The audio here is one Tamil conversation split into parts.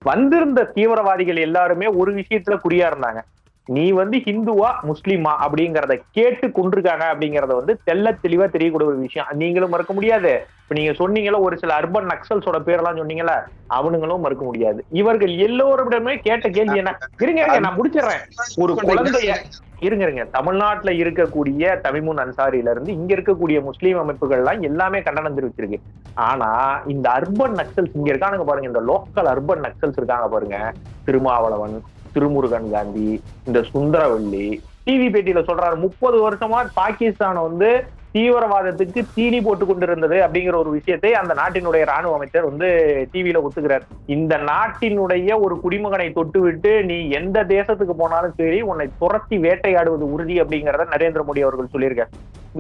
வந்திருந்த தீவிரவாதிகள் எல்லாருமே ஒரு விஷயத்துல குறியா இருந்தாங்க. நீ ஹிந்துவா முஸ்லீமா அப்படிங்கறத கேட்டு கொண்டிருக்காங்க அப்படிங்கறத தெள்ள தெளிவா தெரியக்கூடிய ஒரு விஷயம். நீங்களும் மறுக்க முடியாது. இப்ப நீங்க சொன்னீங்கல்ல, ஒரு சில அர்பன் நக்சல்ஸோட பேரெல்லாம் சொன்னீங்கல்ல, அவனுங்களும் மறுக்க முடியாது. இவர்கள் எல்லோருடமே கேட்ட கேள்வி என்ன? இருங்க நான் முடிச்சிடுறேன். ஒரு குழந்தைய இருங்க தமிழ்நாட்டுல இருக்கக்கூடிய தமிமுன் அன்சாரியில இருந்து இங்க இருக்கக்கூடிய முஸ்லீம் அமைப்புகள் எல்லாம் எல்லாமே கண்டனம் தெரிவிச்சிருக்கு. ஆனா இந்த அர்பன் நக்சல்ஸ் இங்க இருக்கானுங்க பாருங்க, இந்த லோக்கல் அர்பன் நக்சல்ஸ் இருக்காங்க பாருங்க, திருமாவளவன், திருமுருகன் காந்தி, இந்த சுந்தரவல்லி, டிவி பேட்டியில சொல்றாரு 30 வருஷமா பாகிஸ்தான் தீவிரவாதத்துக்கு தீனி போட்டு கொண்டிருந்தது அப்படிங்கிற ஒரு விஷயத்தை அந்த நாட்டினுடைய ராணுவ அமைச்சர் டிவியில ஒத்துக்கிறார். இந்த நாட்டினுடைய ஒரு குடிமகனை தொட்டுவிட்டு நீ எந்த தேசத்துக்கு போனாலும் சரி உன்னை துரத்தி வேட்டையாடுவது உறுதி அப்படிங்கிறத நரேந்திர மோடி அவர்கள் சொல்லியிருக்காரு.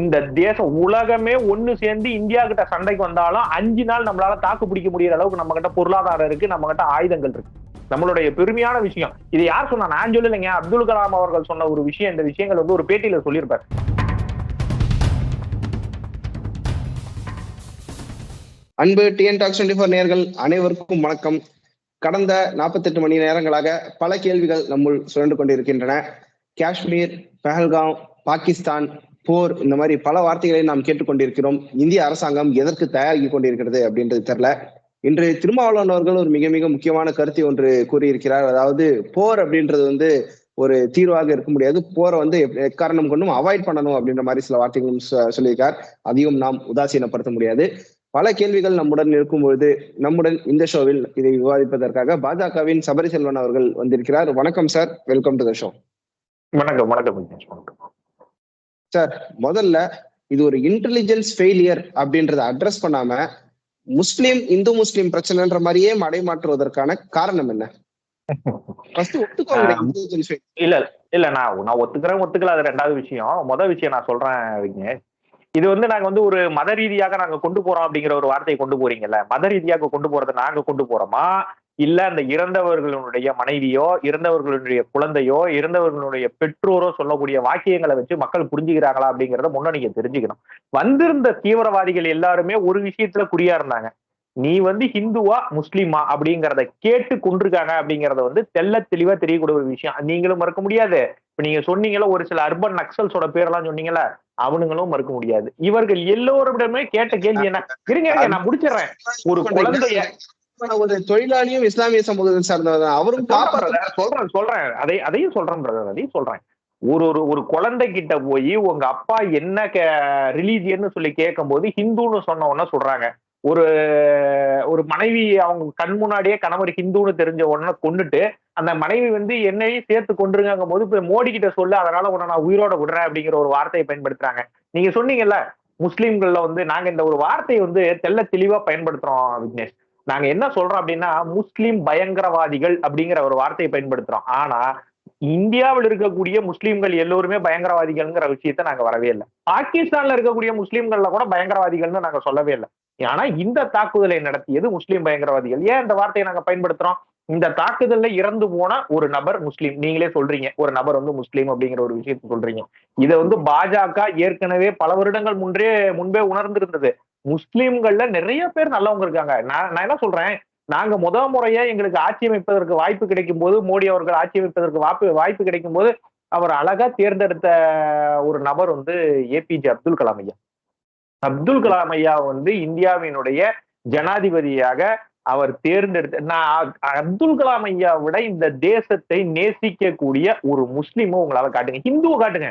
இந்த தேசம் உலகமே ஒண்ணு சேர்ந்து இந்தியா கிட்ட சண்டைக்கு வந்தாலும் 5 நாள் நம்மளால தாக்கு பிடிக்க முடியற அளவுக்கு நம்ம கிட்ட பொருளாதாரம் இருக்கு, நம்ம கிட்ட ஆயுதங்கள் இருக்கு. நம்மளுடைய பெருமையான விஷயம். இது யார் சொன்னா? நான் சொல்லலைங்க, அப்துல் கலாம் அவர்கள் சொன்ன ஒரு விஷயம். இந்த விஷயங்கள் ஒரு பேட்டியில சொல்லியிருப்பார். அன்பு டிஎன் டாக்ஸ் 24 நேயர்கள் அனைவருக்கும் வணக்கம். கடந்த 48 மணி நேரங்களாக பல கேள்விகள் நம்முள் சுழன்று கொண்டிருக்கின்றன. காஷ்மீர், பஹல்காம், பாகிஸ்தான், போர், இந்த மாதிரி பல வார்த்தைகளை நாம் கேட்டுக்கொண்டிருக்கிறோம். இந்திய அரசாங்கம் எதற்கு தயாரிக்க கொண்டிருக்கிறது அப்படின்றது தெரியல. இன்று திருமாவளவன் அவர்கள் ஒரு மிக மிக முக்கியமான கருத்தை ஒன்று கூறியிருக்கிறார். அதாவது போர் அப்படின்றது ஒரு தீர்வாக இருக்க முடியாது, போரை எக்காரணம் கொண்டும் அவாய்ட் பண்ணணும் அப்படின்ற மாதிரி சில வார்த்தைகளும் சொல்லியிருக்கார். அதையும் நாம் உதாசீனப்படுத்த முடியாது. பல கேள்விகள் நம்முடன் இருக்கும்பொழுது நம்முடன் இந்த ஷோவில் இதை விவாதிப்பதற்காக பாஜகவின் சபரி செல்வன் அவர்கள் வந்திருக்கிறார். வணக்கம் sir, welcome to the show. வணக்கம். வணக்கம் சார், முதல்ல இது ஒரு இன்டெலிஜென்ஸ் ஃபெயிலியர் அப்படின்றத அட்ரஸ் பண்ணாம இந்து முஸ்லீம் பிரச்சனைன்ற மாதிரியே மடைமாற்றுவதற்கான காரணம் என்ன? இல்ல இல்ல நான் ஒத்துக்கிறேன் அது ரெண்டாவது விஷயம். முதல் விஷயம் நான் சொல்றேன் விக்னேஷ். இது நாங்க ஒரு மத ரீதியாக நாங்க கொண்டு போறோம் அப்படிங்கிற ஒரு வார்த்தையை கொண்டு போறீங்கல்ல, மத ரீதியாக கொண்டு போறதை நாங்க கொண்டு போறோமா, இல்ல அந்த இறந்தவர்களுடைய மனைவியோ, இறந்தவர்களுடைய குழந்தையோ, இறந்தவர்களுடைய பெற்றோரோ சொல்லக்கூடிய வாக்கியங்களை வச்சு மக்கள் புரிஞ்சுக்கிறாங்களா அப்படிங்கிறத முன்ன நீங்க தெரிஞ்சுக்கணும். வந்திருந்த தீவிரவாதிகள் எல்லாருமே ஒரு விஷயத்துல குறியா இருந்தாங்க. நீ ஹிந்துவா முஸ்லீமா அப்படிங்கறத கேட்டு கொண்டிருக்காங்க அப்படிங்கறத தெள்ள தெளிவா தெரியக்கூடிய ஒரு விஷயம். நீங்களும் மறுக்க முடியாது. இப்ப நீங்க சொன்னீங்கல்ல, ஒரு சில அர்பன் நக்சல்ஸோட பேரெல்லாம் சொன்னீங்கல்ல, அவனுங்களும் மறுக்க முடியாது. இவர்கள் எல்லோருடமே கேட்ட கேள்வி என்ன? இருங்க நான் முடிச்சிடுறேன். ஒரு குழந்தைய ஒரு தொழிலாளியும் இஸ்லாமிய சமூகத்தை சார்ந்தவர், அவரும் சொல்றேன் அதையும் சொல்றேன். ஒரு குழந்தை கிட்ட போய் உங்க அப்பா என்ன ரிலீஜியன்னு சொல்லி கேட்கும் போது ஹிந்துன்னு சொன்ன உடனே சொல்றாங்க. ஒரு ஒரு மனைவி அவங்க கண் முன்னாடியே கணவர் ஹிந்துன்னு தெரிஞ்ச உடனே கொண்டுட்டு அந்த மனைவி என்னையும் சேர்த்து கொண்டுருங்க போது இப்ப மோடி கிட்ட சொல்லு, அதனால உன்னை நான் உயிரோட விடுறேன் அப்படிங்கிற ஒரு வார்த்தையை பயன்படுத்துறாங்க. நீங்க சொன்னீங்கல்ல, முஸ்லீம்கள்ல நாங்க இந்த ஒரு வார்த்தையை தெள்ள தெளிவா பயன்படுத்துறோம் விக்னேஷ். நாங்க என்ன சொல்றோம் அப்படின்னா, முஸ்லீம் பயங்கரவாதிகள் அப்படிங்கிற ஒரு வார்த்தையை பயன்படுத்துறோம். ஆனா இந்தியாவில் இருக்கக்கூடிய முஸ்லீம்கள் எல்லோருமே பயங்கரவாதிகள்ங்கிற விஷயத்த நாங்க வரவே இல்லை. பாகிஸ்தான்ல இருக்கக்கூடிய முஸ்லீம்கள்ல கூட பயங்கரவாதிகள்னு நாங்க சொல்லவே இல்லை. ஆனா இந்த தாக்குதலை நடத்தியது முஸ்லீம் பயங்கரவாதிகள். ஏன் இந்த வார்த்தையை நாங்க பயன்படுத்துறோம்? இந்த தாக்குதல்ல இறந்து போன ஒரு நபர் முஸ்லீம். நீங்களே சொல்றீங்க ஒரு நபர் முஸ்லீம் அப்படிங்கிற ஒரு விஷயத்தை சொல்றீங்க. இதை பாஜக ஏற்கனவே பல வருடங்கள் முன்பே உணர்ந்திருந்தது. முஸ்லீம்கள்ல நிறைய பேர் நல்லவங்க இருக்காங்க. நான் என்ன சொல்றேன், நாங்க முறையா எங்களுக்கு ஆட்சி அமைப்பதற்கு வாய்ப்பு கிடைக்கும் போது, மோடி அவர்கள் ஆட்சி அமைப்பதற்கு வாய்ப்பு கிடைக்கும் போது அவர் அழகா தேர்ந்தெடுத்த ஒரு நபர் ஏபிஜே அப்துல் கலாம் ஐயா. அப்துல் கலாம் ஐயா இந்தியாவினுடைய ஜனாதிபதியாக அவர் தேர்ந்தெடுத்த அப்துல் கலாம் ஐயா விட இந்த தேசத்தை நேசிக்கக்கூடிய ஒரு முஸ்லீமும் உங்களால காட்டுங்க, ஹிந்துவை காட்டுங்க.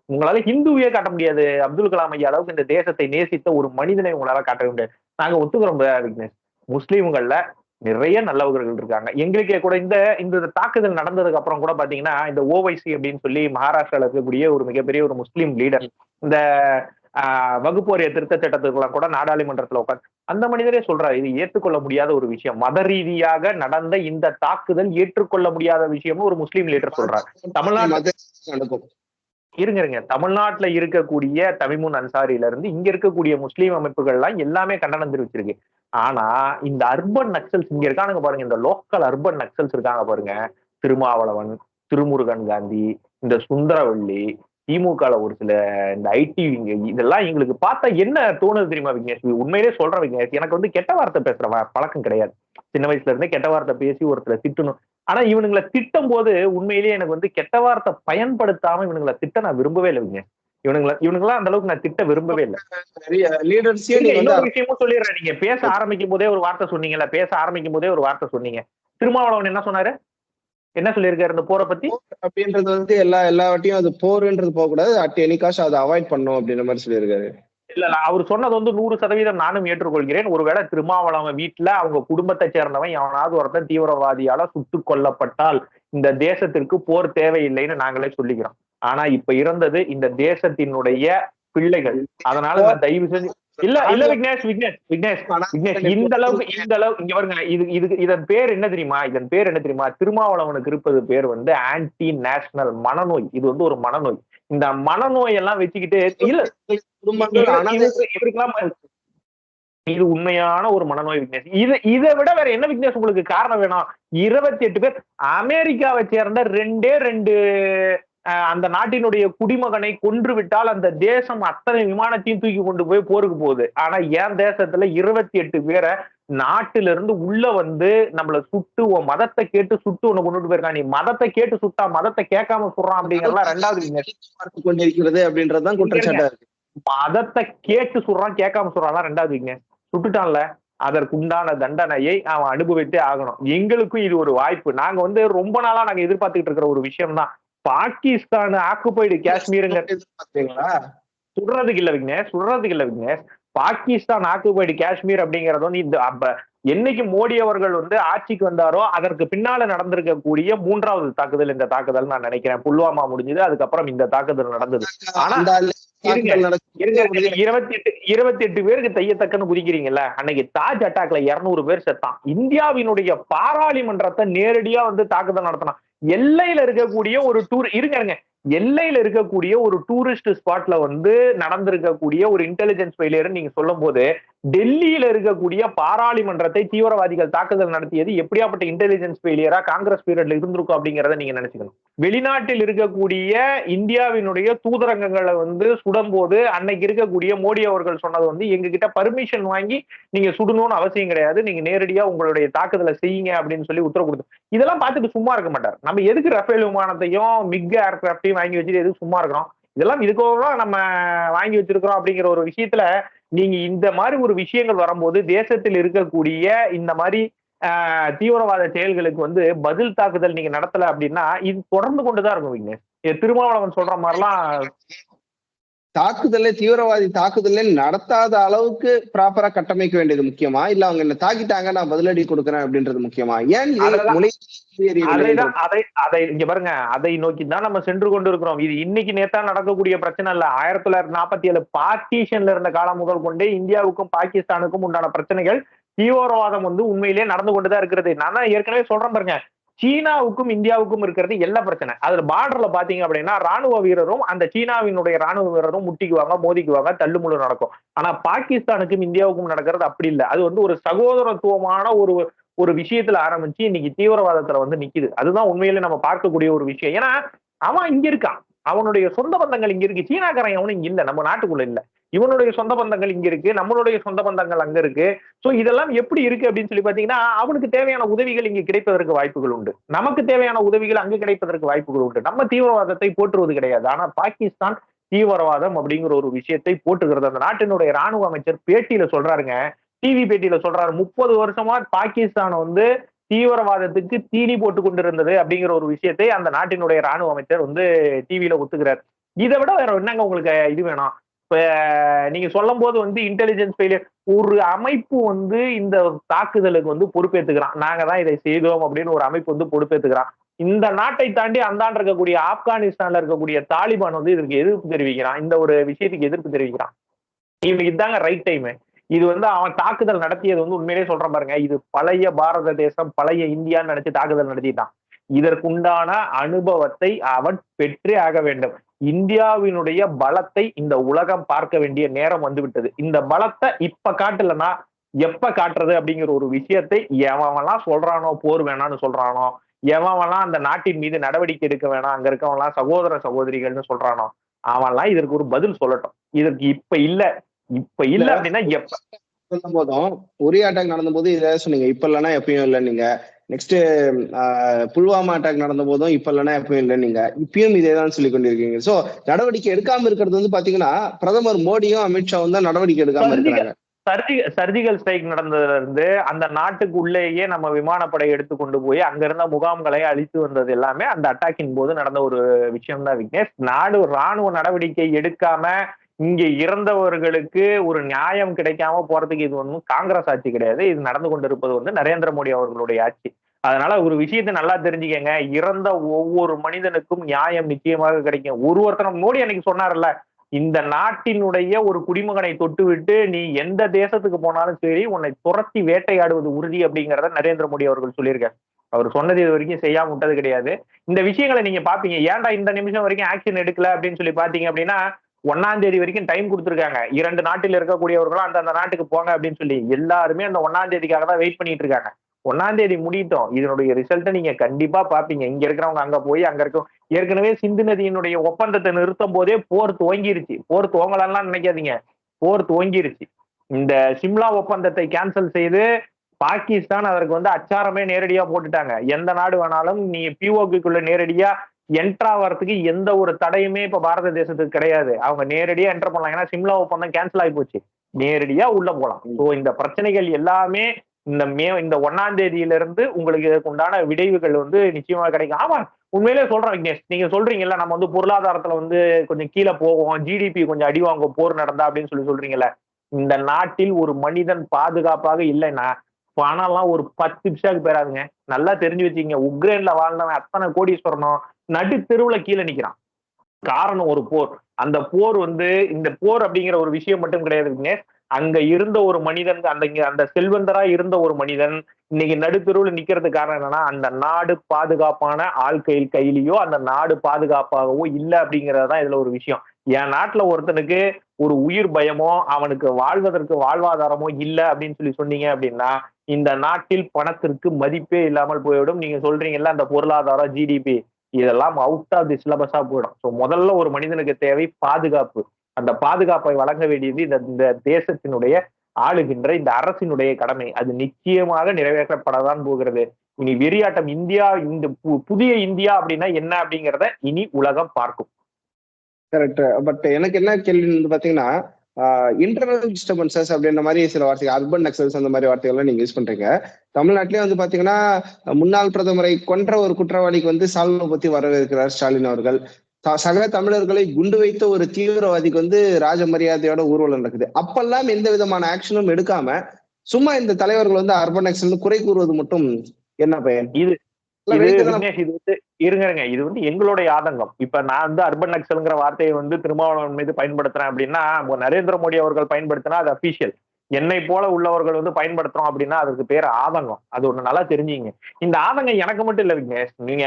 உங்களால ஹிந்துவையே காட்ட முடியாது. அப்துல் கலாம் ஐயா அளவுக்கு இந்த தேசத்தை நேசித்த ஒரு மனிதனை உங்களால காட்டவே முடியாது. நாங்க ஒத்துக்கிறோம் விக்னேஷ், முஸ்லீம்கள்ல நிறைய நல்லவர்கள் இருக்காங்க. எங்களுக்கே கூட இந்த தாக்குதல் நடந்ததுக்கு அப்புறம் கூட பாத்தீங்கன்னா, இந்த ஓவைசி அப்படின்னு சொல்லி மகாராஷ்டிரால இருக்கக்கூடிய ஒரு மிகப்பெரிய ஒரு முஸ்லீம் லீடர் இந்த வகுப்போரிய திருத்த சட்டத்துக்கெல்லாம் கூட நாடாளுமன்றத்துல உட்காந்து அந்த மனிதரே சொல்றாரு, இது ஏற்றுக்கொள்ள முடியாத ஒரு விஷயம், மத ரீதியாக நடந்த இந்த தாக்குதல் ஏற்றுக்கொள்ள முடியாத விஷயம்னு ஒரு முஸ்லீம் லீடர் சொல்றாரு. இருங்க தமிழ்நாட்டுல இருக்கக்கூடிய தமிமுன் அன்சாரியில இருந்து இங்க இருக்கக்கூடிய முஸ்லீம் அமைப்புகள் எல்லாம் எல்லாமே கண்டனம் தெரிவிச்சிருக்கு. ஆனா இந்த அர்பன் நக்சல்ஸ் இங்க இருக்கானுங்க பாருங்க, இந்த லோக்கல் அர்பன் நக்சல்ஸ் இருக்காங்க பாருங்க, திருமாவளவன், திருமுருகன் காந்தி, இந்த சுந்தரவல்லி, திமுகல ஒரு சில இந்த ஐடி இதெல்லாம் எங்களுக்கு பார்த்தா என்ன தோணுது தெரியுமா விக்னேஷ்? உண்மையிலே சொல்றேன் விக்னேஷ், எனக்கு வந்து கெட்ட வார்த்தை பேசுற பழக்கம் கிடையாது. சின்ன வயசுல இருந்தே கெட்ட வார்த்தை பேசி ஒருத்தரை திட்டணும். ஆனா இவனுங்களை திட்டும் போது உண்மையிலேயே எனக்கு வந்து கெட்ட வார்த்தை பயன்படுத்தாம இவனுங்களை திட்ட நான் விரும்பவே இல்லை விக்னேஷ். இவனுங்களாம் அந்த அளவுக்கு நான் திட்ட விரும்பவே இல்லை. இன்னொரு விஷயமும் சொல்லிடுறேன். நீங்க பேச ஆரம்பிக்கும் போதே ஒரு வார்த்தை சொன்னீங்கல்ல, பேச ஆரம்பிக்கும் போதே ஒரு வார்த்தை சொன்னீங்க. திருமாவளவன் என்ன சொன்னாரு? என்ன சொல்லியிருக்காரு இந்த போரை பத்தி? அப்படின்றது வந்து எல்லாவற்றையும் அது போருன்றது போக கூடாது, அட் எனி காஸ்ட் அதை அவாய்ட் பண்ணும் அப்படின்ற மாதிரி சொல்லியிருக்காரு. இல்ல அவர் சொன்னது வந்து 100% நானும் ஏற்றுக்கொள்கிறேன். ஒருவேளை திருமாவளவன் வீட்டுல அவங்க குடும்பத்தை சேர்ந்தவன் எவனாவது ஒருத்தன் தீவிரவாதியால சுட்டுக் கொல்லப்பட்டால் இந்த தேசத்திற்கு போர் தேவையில்லைன்னு நாங்களே சொல்லிக்கிறோம். ஆனா இப்ப இருந்தது இந்த தேசத்தினுடைய பிள்ளைகள். அதனால தயவு செஞ்சு இல்ல விக்னேஷ் இந்த அளவுக்கு இங்க பாருங்க, இதன் பேர் என்ன தெரியுமா? திருமாவளவனுக்கு இருப்பது பேர் வந்து ஆன்டி நேஷனல் மனநோய். இது வந்து ஒரு மனநோய். இந்த மனநோய் எல்லாம் வச்சுக்கிட்டு இல்ல இது உண்மையான ஒரு மனநோய் விக்னேஷ். இதை விட வேற என்ன விக்னேஷ் உங்களுக்கு காரணம் வேணும்? 28 பேர் அமெரிக்காவை சேர்ந்த 2 அந்த நாட்டினுடைய குடிமகனை கொன்று விட்டால் அந்த தேசம் அத்தனை விமானத்தையும் தூக்கி கொண்டு போய் போருக்கு போகுது. ஆனா என் தேசத்துல 28 பேரை நாட்டில இருந்து உள்ள வந்து நம்மள சுட்டு உன் மதத்தை கேட்டு சுட்டு உன்னை கொண்டுட்டு போயிருக்கான். நீ மதத்தை கேட்டு சுட்டா மதத்தை கேட்காம சுடுறான் அப்படிங்கறதெல்லாம் 2வது கொண்டிருக்கிறது அப்படின்றதுதான் குற்றச்சாட்டா இருக்கு. மதத்தை கேட்டு சுடுறான் கேட்காம சுடுறான் 2வது சுட்டுட்டான்ல, அதற்கு உண்டான தண்டனையை அவன் அனுபவித்தே ஆகணும். எங்களுக்கும் இது ஒரு வாய்ப்பு. நாங்க வந்து ரொம்ப நாளா நாங்க எதிர்பார்த்துக்கிட்டு இருக்கிற ஒரு விஷயம் தான். பாகிஸ்தான் ஆக்குபைடு காஷ்மீருங்க சுடுறதுக்கு இல்ல விக்னேஷ். பாகிஸ்தான் ஆக்குபைடு காஷ்மீர் அப்படிங்கறது வந்து இந்த என்னைக்கு மோடி அவர்கள் வந்து ஆட்சிக்கு வந்தாரோ அதற்கு பின்னால நடந்திருக்கக்கூடிய 3வது தாக்குதல் இந்த தாக்குதல் நான் நினைக்கிறேன். புல்வாமா முடிஞ்சது, அதுக்கப்புறம் இந்த தாக்குதல் நடந்தது. ஆனா 28 பேருக்கு தையத்தக்கன்னு குதிக்கிறீங்கல்ல, அன்னைக்கு தாஜ் அட்டாக்ல 200 பேர் செத்தான். இந்தியாவினுடைய பாராளுமன்றத்தை நேரடியா வந்து தாக்குதல் நடத்தினான். எல்லையில இருக்கக்கூடிய ஒரு எல்லையில இருக்கக்கூடிய ஒரு டூரிஸ்ட் ஸ்பாட்ல வந்து நடந்திருக்கக்கூடிய ஒரு இன்டெலிஜென்ஸ் ஃபெயிலியர் நீங்க சொல்லும் போது, டெல்லியில இருக்கக்கூடிய பாராளுமன்றத்தை தீவிரவாதிகள் தாக்குதல் நடத்தியது எப்படியாப்பட்ட இன்டெலிஜென்ஸ் ஃபெயிலியரா காங்கிரஸ் பீரியட்ல இருந்திருக்கும் அப்படிங்கறத நீங்க நினைச்சுக்கணும். வெளிநாட்டில் இருக்கக்கூடிய இந்தியாவினுடைய தூதரகங்களை வந்து சுடும் போது அன்னைக்கு இருக்கக்கூடிய மோடி அவர்கள் சொன்னது வந்து எங்க கிட்ட பர்மிஷன் வாங்கி நீங்க சுடணும்னு அவசியம் கிடையாது, நீங்க நேரடியா உங்களுடைய தாக்குதலை செய்யுங்க அப்படின்னு சொல்லி உத்தரவு கொடுத்து இதெல்லாம் பார்த்துட்டு சும்மா இருக்க மாட்டார். நம்ம எதுக்கு ரஃபேல் விமானத்தையும் மிக் ஏர்கிராப்டையும் வாங்கி வச்சுட்டு எதுக்கு சும்மா இருக்கிறோம்? இதெல்லாம் இதுக்காக நம்ம வாங்கி வச்சிருக்கிறோம் அப்படிங்கிற ஒரு விஷயத்துல நீங்க இந்த மாதிரி ஒரு விஷயங்கள் வரும்போது தேசத்தில் இருக்கக்கூடிய இந்த மாதிரி தீவிரவாத செயல்களுக்கு வந்து பதில் தாக்குதல் நீங்க நடத்தல அப்படின்னா இது தொடர்ந்து கொண்டுதான் இருக்கும் விக்னேஷ். திருமாவளவன் சொல்ற மாதிரிலாம் தீவிரவாதி தாக்குதலை நடத்தாத அளவுக்கு ப்ராப்பரா கட்டமைக்க வேண்டியது முக்கியமா, இல்ல அவங்க என்ன தாக்கிட்டாங்க நான் பதிலடி கொடுக்குறேன் அப்படின்றது முக்கியமா? ஏன் அதை இங்க பாருங்க, அதை நோக்கிதான் நம்ம சென்று கொண்டு இருக்கிறோம். இது இன்னைக்கு நேத்தா நடக்கக்கூடிய பிரச்சனை இல்ல. 1947 பார்ட்டிஷன்ல இருந்த காலம் முதல் கொண்டே இந்தியாவுக்கும் பாகிஸ்தானுக்கும் உண்டான பிரச்சனைகள் தீவிரவாதம் வந்து உண்மையிலேயே நடந்து கொண்டுதான் இருக்கிறது. நான் தான் ஏற்கனவே சொல்றேன் பாருங்க, சீனாவுக்கும் இந்தியாவுக்கும் இருக்கிறது எல்லா பிரச்சனை. அதுல பார்டர்ல பாத்தீங்க அப்படின்னா ராணுவ வீரரும் அந்த சீனாவினுடைய ராணுவ வீரரும் முட்டிக்குவாங்க, மோதிக்குவாங்க, தள்ளுமுள்ளு நடக்கும். ஆனா பாகிஸ்தானுக்கும் இந்தியாவுக்கும் நடக்கிறது அப்படி இல்லை. அது வந்து ஒரு சகோதரத்துவமான ஒரு விஷயத்துல ஆரம்பிச்சு இன்னைக்கு தீவிரவாதத்துல வந்து நிக்குது. அதுதான் உண்மையிலே நம்ம பார்க்கக்கூடிய ஒரு விஷயம். ஏன்னா அவன் இங்க இருக்கான், அவனுடைய சொந்த பந்தங்கள் இங்க இருக்கு. சீனாக்காரன் அவனும் இங்க இல்ல, நம்ம நாட்டுக்குள்ள இல்ல. இவனுடைய சொந்த பந்தங்கள் இங்க இருக்கு, நம்மளுடைய சொந்த பந்தங்கள் அங்க இருக்கு. சோ இதெல்லாம் எப்படி இருக்கு அப்படின்னு சொல்லி பாத்தீங்கன்னா அவனுக்கு தேவையான உதவிகள் இங்க கிடைப்பதற்கு வாய்ப்புகள் உண்டு, நமக்கு தேவையான உதவிகள் அங்க கிடைப்பதற்கு வாய்ப்புகள் உண்டு. நம்ம தீவிரவாதத்தை போற்றுவது கிடையாது. ஆனா பாகிஸ்தான் தீவிரவாதம் அப்படிங்கிற ஒரு விஷயத்தை போட்டுகிறது. அந்த நாட்டினுடைய ராணுவ அமைச்சர் பேட்டியில சொல்றாருங்க, டிவி பேட்டியில சொல்றாரு, 30 வருஷமா பாகிஸ்தான் வந்து தீவிரவாதத்துக்கு தீனி போட்டு கொண்டிருந்தது அப்படிங்கிற ஒரு விஷயத்தை அந்த நாட்டினுடைய ராணுவ அமைச்சர் வந்து டிவியில ஒத்துக்கிறார். இதை விட வேற என்னங்க உங்களுக்கு இது வேணும்? இப்ப நீங்க சொல்லும் போது வந்து இன்டெலிஜென்ஸ் ஃபெயிலியர் ஒரு அமைப்பு வந்து இந்த தாக்குதலுக்கு வந்து பொறுப்பேற்றுக்கிறான், நாங்க தான் இதை செய்தோம் அப்படின்னு ஒரு அமைப்பு வந்து பொறுப்பேற்றுக்கிறான். இந்த நாட்டை தாண்டி அந்தாண்டு இருக்கக்கூடிய ஆப்கானிஸ்தான்ல இருக்கக்கூடிய தாலிபான் வந்து இதற்கு எதிர்ப்பு தெரிவிக்கிறான், இந்த ஒரு விஷயத்துக்கு எதிர்ப்பு தெரிவிக்கிறான். இவனுக்கு இதாங்க ரைட் டைம். இது வந்து அவன் தாக்குதல் நடத்தியது வந்து உண்மையிலேயே சொல்றேன் பாருங்க, இது பழைய பாரத தேசம் பழைய இந்தியான்னு நினைச்சு தாக்குதல் நடத்திட்டான். இதற்குண்டான அனுபவத்தை அவன் பெற்றே ஆக வேண்டும். இந்தியாவினுடைய பலத்தை இந்த உலகம் பார்க்க வேண்டிய நேரம் வந்துவிட்டது. இந்த பலத்தை இப்ப காட்டலன்னா எப்ப காட்டுறது அப்படிங்கிற ஒரு விஷயத்தை எவன்லாம் சொல்றானோ, போர் வேணான்னு சொல்றானோ, எவன்லாம் அந்த நாட்டின் மீது நடவடிக்கை எடுக்க வேணாம், அங்க இருக்கவன்லாம் சகோதர சகோதரிகள்னு சொல்றானோ, அவன்லாம் இதற்கு ஒரு பதில் சொல்லட்டும். இதற்கு இப்ப இல்ல அப்படின்னா எப்ப போதும் உரி அட்டாக் நடந்த போது இதை சொன்னீங்க, இப்ப இல்லைன்னா எப்பயும் இல்லை நீங்க. நெக்ஸ்ட் புல்வாமா அட்டாக் நடந்த போதும் இப்ப இல்லைன்னா எப்பயும் இல்லை நீங்க. இப்பயும் இதே தான் சொல்லி கொண்டிருக்கீங்க. சோ நடவடிக்கை எடுக்காம இருக்கிறது வந்து பாத்தீங்கன்னா பிரதமர் மோடியும் அமித்ஷாவும் தான் நடவடிக்கை எடுக்காம இருக்கிறாங்க. சர்ஜிக்கல் ஸ்ட்ரைக் நடந்ததுல இருந்து அந்த நாட்டுக்கு உள்ளேயே நம்ம விமானப்படை எடுத்து கொண்டு போய் அங்க இருந்த முகாம்களை அழித்து வந்தது எல்லாமே அந்த அட்டாக்கின் போது நடந்த ஒரு விஷயம் தான் விக்னேஷ். ராணுவ நடவடிக்கை எடுக்காம இங்க இறந்தவர்களுக்கு ஒரு நியாயம் கிடைக்காம போறதுக்கு இது ஒன்றும் காங்கிரஸ் ஆட்சி கிடையாது. இது நடந்து கொண்டிருப்பது வந்து நரேந்திர மோடி அவர்களுடைய ஆட்சி. அதனால ஒரு விஷயத்தை நல்லா தெரிஞ்சுக்கங்க, இறந்த ஒவ்வொரு மனிதனுக்கும் நியாயம் நிச்சயமாக கிடைக்கும். ஒருத்தர் மோடி அன்னைக்கு சொன்னார்ல, இந்த நாட்டினுடைய ஒரு குடிமகனை தொட்டு விட்டு நீ எந்த தேசத்துக்கு போனாலும் சரி உன்னை துரத்தி வேட்டையாடுவது உறுதி அப்படிங்கிறத நரேந்திர மோடி அவர்கள் சொல்லியிருக்காரு. அவர் சொன்னது இது வரைக்கும் செய்யாம விட்டது கிடையாது. இந்த விஷயங்களை நீங்க பாப்பீங்க, ஏன்டா இந்த நிமிஷம் வரைக்கும் ஆக்ஷன் எடுக்கல அப்படின்னு சொல்லி பாத்தீங்க அப்படின்னா 1ஆம் தேதி வரைக்கும் டைம் கொடுத்துருக்காங்க. 2 நாட்டில் இருக்கக்கூடியவர்களும் அந்த நாட்டுக்கு போங்க அப்படின்னு சொல்லி எல்லாருமே அந்த 1ஆம் தேதிக்காக தான் வெயிட் பண்ணிட்டு இருக்காங்க. 1ஆம் தேதி முடியட்டும், இதனுடைய ரிசல்ட்டை நீங்க கண்டிப்பா பாப்பீங்க. இங்க இருக்கிறவங்க அங்க போய் அங்க இருக்கும். ஏற்கனவே சிந்து நதியினுடைய ஒப்பந்தத்தை நிறுத்தும் போதே போர் துவங்கிருச்சு. போர் துவங்கலாம் நினைக்காதீங்க, போர் துவங்கிருச்சு. இந்த சிம்லா ஒப்பந்தத்தை கேன்சல் செய்து பாகிஸ்தான் அதற்கு வந்து அச்சாரமே நேரடியா போட்டுட்டாங்க. எந்த நாடு வேணாலும் நீ பிஓக்குள்ள நேரடியா என்ட்ரா வரதுக்கு எந்த ஒரு தடையுமே இப்ப பாரத தேசத்துக்கு கிடையாது. அவங்க நேரடியா என்டர் பண்ணலாம். ஏன்னா சிம்லா ஒப்பந்தம் கேன்சல் ஆகி போச்சு. நேரடியா உள்ள போலாம். ஸோ இந்த பிரச்சனைகள் எல்லாமே இந்த 1ஆம் தேதியிலிருந்து உங்களுக்கு இதற்கு உண்டான விடைவுகள் வந்து நிச்சயமா கிடைக்கும். ஆமா, உண்மையிலே சொல்றேன் விக்னேஷ், நீங்க சொல்றீங்கல்ல நம்ம வந்து பொருளாதாரத்துல வந்து கொஞ்சம் கீழே போவோம், ஜிடிபி கொஞ்சம் அடி வாங்கும் போர் நடந்தா அப்படின்னு சொல்றீங்கல்ல. இந்த நாட்டில் ஒரு மனிதன் பாதுகாப்பாக இல்லைன்னா பணம்லாம் ஒரு 10 பிசாக்கு பேராதுங்க. நல்லா தெரிஞ்சு வச்சுக்கீங்க. உக்ரைன்ல வாழ்ந்தவன் அத்தனை கோடீஸ்வரனும் நடு தெருவுல கீழே நிக்கிறான். காரணம் ஒரு போர். அந்த போர் வந்து இந்த போர் அப்படிங்கிற ஒரு விஷயம் மட்டும் கிடையாது விக்னேஷ். அங்க இருந்த ஒரு மனிதன், அந்த செல்வந்தரா இருந்த ஒரு மனிதன் இன்னைக்கு நடுத்தெருவுல நிக்கிறதுக்கு காரணம் என்னன்னா அந்த நாடு பாதுகாப்பான ஆள் கையிலயோ அந்த நாடு பாதுகாப்பாகவோ இல்ல அப்படிங்கறதுதான் இதுல ஒரு விஷயம். என் நாட்டுல ஒருத்தனுக்கு ஒரு உயிர் பயமோ அவனுக்கு வாழ்வதற்கு வாழ்வாதாரமோ இல்ல அப்படின்னு சொன்னீங்க அப்படின்னா இந்த நாட்டில் பணத்திற்கு மதிப்பே இல்லாமல் போய்விடும். நீங்க சொல்றீங்கல்ல அந்த பொருளாதாரம், ஜிடிபி, இதெல்லாம் அவுட் ஆஃப் தி சிலபஸா போயிடும். ஸோ முதல்ல ஒரு மனிதனுக்கு தேவை பாதுகாப்பு. அந்த பாதுகாப்பை வழங்க வேண்டியது இந்த தேசத்தினுடைய ஆளுகின்ற இந்த அரசினுடைய கடமை. அது நிச்சயமாக நிறைவேற்றப்படத்தான் போகிறது. இனி வெறியாட்டம் இந்தியா, இந்த புதிய இந்தியா அப்படின்னா என்ன அப்படிங்கிறத இனி உலகம் பார்க்கும். கரெக்ட். பட் எனக்கு என்ன கேள்வி வந்து பாத்தீங்கன்னா இன்டர்னல் டிஸ்டர்பன்சஸ் அப்படின்ற மாதிரி சில வார்த்தைகள், அர்பன் நக்சல்ஸ் அந்த மாதிரி வார்த்தைகள்லாம் நீங்க யூஸ் பண்றீங்க. தமிழ்நாட்டிலேயே வந்து பாத்தீங்கன்னா முன்னாள் பிரதமரை கொன்ற ஒரு குற்றவாளிக்கு வந்து சால்வபத்தி வரவேற்கிறார் ஸ்டாலின் அவர்கள். சக தமிழர்களை குண்டு வைத்த ஒரு தீவிரவாதிக்கு வந்து ராஜ மரியாதையோட ஊர்வலம் நடக்குது. அப்பெல்லாம் எந்த விதமான ஆக்ஷனும் எடுக்காம சும்மா இந்த தலைவர்கள் வந்து அர்பன் நக்சல் குறை கூறுவது மட்டும் என்ன பயன்? இது வந்து இருங்க, இது வந்து எங்களுடைய ஆதங்கம். இப்ப நான் வந்து அர்பன் நக்சல்ங்கிற வார்த்தையை வந்து திருமாவளவன் மீது பயன்படுத்துறேன் அப்படின்னா நரேந்திர மோடி அவர்கள் பயன்படுத்தினா அது அபிஷியல். என்னை போல உள்ளவர்கள் வந்து பயன்படுத்துறோம் அப்படின்னா அதுக்கு பேர் ஆதங்கம். அது ஒண்ணு நல்லா தெரிஞ்சுங்க. இந்த ஆதங்கம் எனக்கு மட்டும் இல்ல விக்னேஷ். நீங்க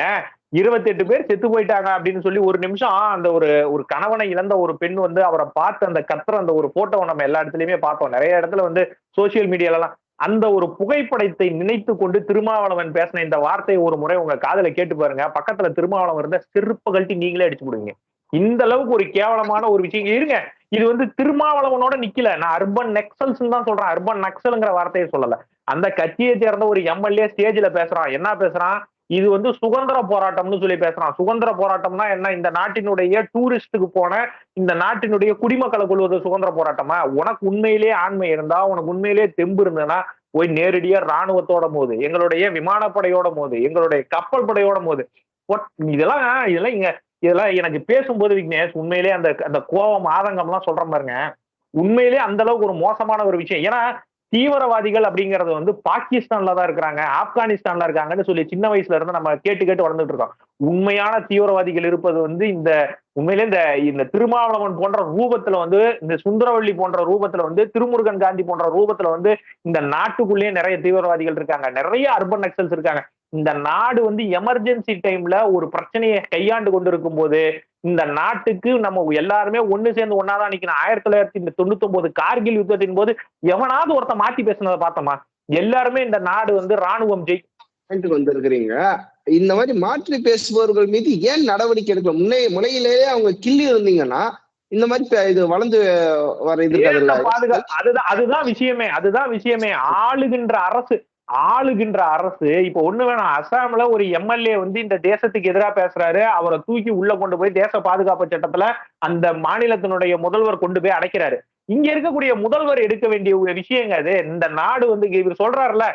28 பேர் செத்து போயிட்டாங்க அப்படின்னு சொல்லி ஒரு நிமிஷம் அந்த ஒரு கணவனை இழந்த ஒரு பெண் வந்து அவரை பார்த்து அந்த கத்துற அந்த ஒரு போட்டோவை நம்ம எல்லா இடத்துலயுமே பார்த்தோம். நிறைய இடத்துல வந்து சோசியல் மீடியாலாம் அந்த ஒரு புகைப்படத்தை நினைத்து கொண்டு திருமாவளவன் பேசின இந்த வார்த்தையை ஒரு முறை உங்க காதுல கேட்டு பாருங்க. பக்கத்துல திருமாவளவன் இருந்த செருப்பு கழட்டி நீங்களே அடிச்சு விடுவீங்க. இந்த அளவுக்கு ஒரு கேவலமான ஒரு விஷயம் இருங்க. இது வந்து திருமாவளவனோட நிக்கல, நான் அர்பன் நக்சல்ஸ் தான் சொல்றேன். அர்பன் நக்சல்ங்கிற வார்த்தையை சொல்லல. அந்த கட்சியை சேர்ந்த ஒரு எம்எல்ஏ ஸ்டேஜ்ல பேசுறான். என்ன பேசுறான்? இது வந்து சுதந்திர போராட்டம்னு சொல்லி பேசுறான். சுதந்திர போராட்டம்னா என்ன? இந்த நாட்டினுடைய டூரிஸ்டுக்கு போன இந்த நாட்டினுடைய குடிமக்களை கொள்வது சுதந்திர போராட்டமா? உனக்கு உண்மையிலேயே ஆண்மை இருந்தா, உனக்கு உண்மையிலேயே தெம்பு இருந்ததுன்னா போய் நேரடியா ராணுவத்தோட மோது, எங்களுடைய விமானப்படையோட மோது, எங்களுடைய கப்பல் படையோட மோது. இதெல்லாம் இதெல்லாம் எனக்கு பேசும்போது விக்னேஷ் உண்மையிலேயே அந்த கோபம், ஆதங்கம் எல்லாம் சொல்றேன் பாருங்க. உண்மையிலேயே அந்த அளவுக்கு ஒரு மோசமான ஒரு விஷயம். ஏன்னா தீவிரவாதிகள் அப்படிங்கறது வந்து பாகிஸ்தான்ல தான் இருக்கிறாங்க, ஆப்கானிஸ்தான்ல இருக்காங்கன்னு சொல்லி சின்ன வயசுல இருந்து நம்ம கேட்டு வளர்ந்துட்டு இருக்கோம். உண்மையான தீவிரவாதிகள் இருப்பது வந்து உண்மையிலே இந்த திருமாவளவன் போன்ற ரூபத்துல வந்து, இந்த சுந்தரவள்ளி போன்ற ரூபத்துல வந்து, திருமுருகன் காந்தி போன்ற ரூபத்துல வந்து இந்த நாட்டுக்குள்ளேயே நிறைய தீவிரவாதிகள் இருக்காங்க, நிறைய அர்பன் நக்சல்ஸ் இருக்காங்க. இந்த நாடு வந்து எமர்ஜென்சி டைம்ல ஒரு பிரச்சனையை கையாண்டு கொண்டிருக்கும் போது இந்த நாட்டுக்கு நம்ம எல்லாருமே ஒண்ணு சேர்ந்து ஒன்னாதான் நிக்கணும். 1999 கார்கில் யுத்தத்தின் போது எவனாவது ஒருத்த மாத்தி பேசுனதை பார்த்தோமா? எல்லாருமே இந்த நாடு வந்து ராணுவம் வந்திருக்கிறீங்க. இந்த மாதிரி மாற்றி பேசுபவர்கள் மீது ஏன் நடவடிக்கை எடுக்கல? முனையிலேயே அவங்க கிள்ளி இருந்தீங்கன்னா இந்த மாதிரி இது வளர்ந்து வர இது அதுதான் விஷயமே. ஆளுகின்ற அரசு இப்ப ஒண்ணு வேணாம். அசாம்ல ஒரு எம்எல்ஏ வந்து இந்த தேசத்துக்கு எதிராக பேசுறாரு, அவரை தூக்கி உள்ள கொண்டு போய் தேச பாதுகாப்பு சட்டத்துல அந்த மாநிலத்தினுடைய முதல்வர் கொண்டு போய் அடைக்கிறாரு. இங்க இருக்கக்கூடிய முதல்வர் எடுக்க வேண்டிய விஷயங்க அது. இந்த நாடு வந்து இவர் சொல்றாருல,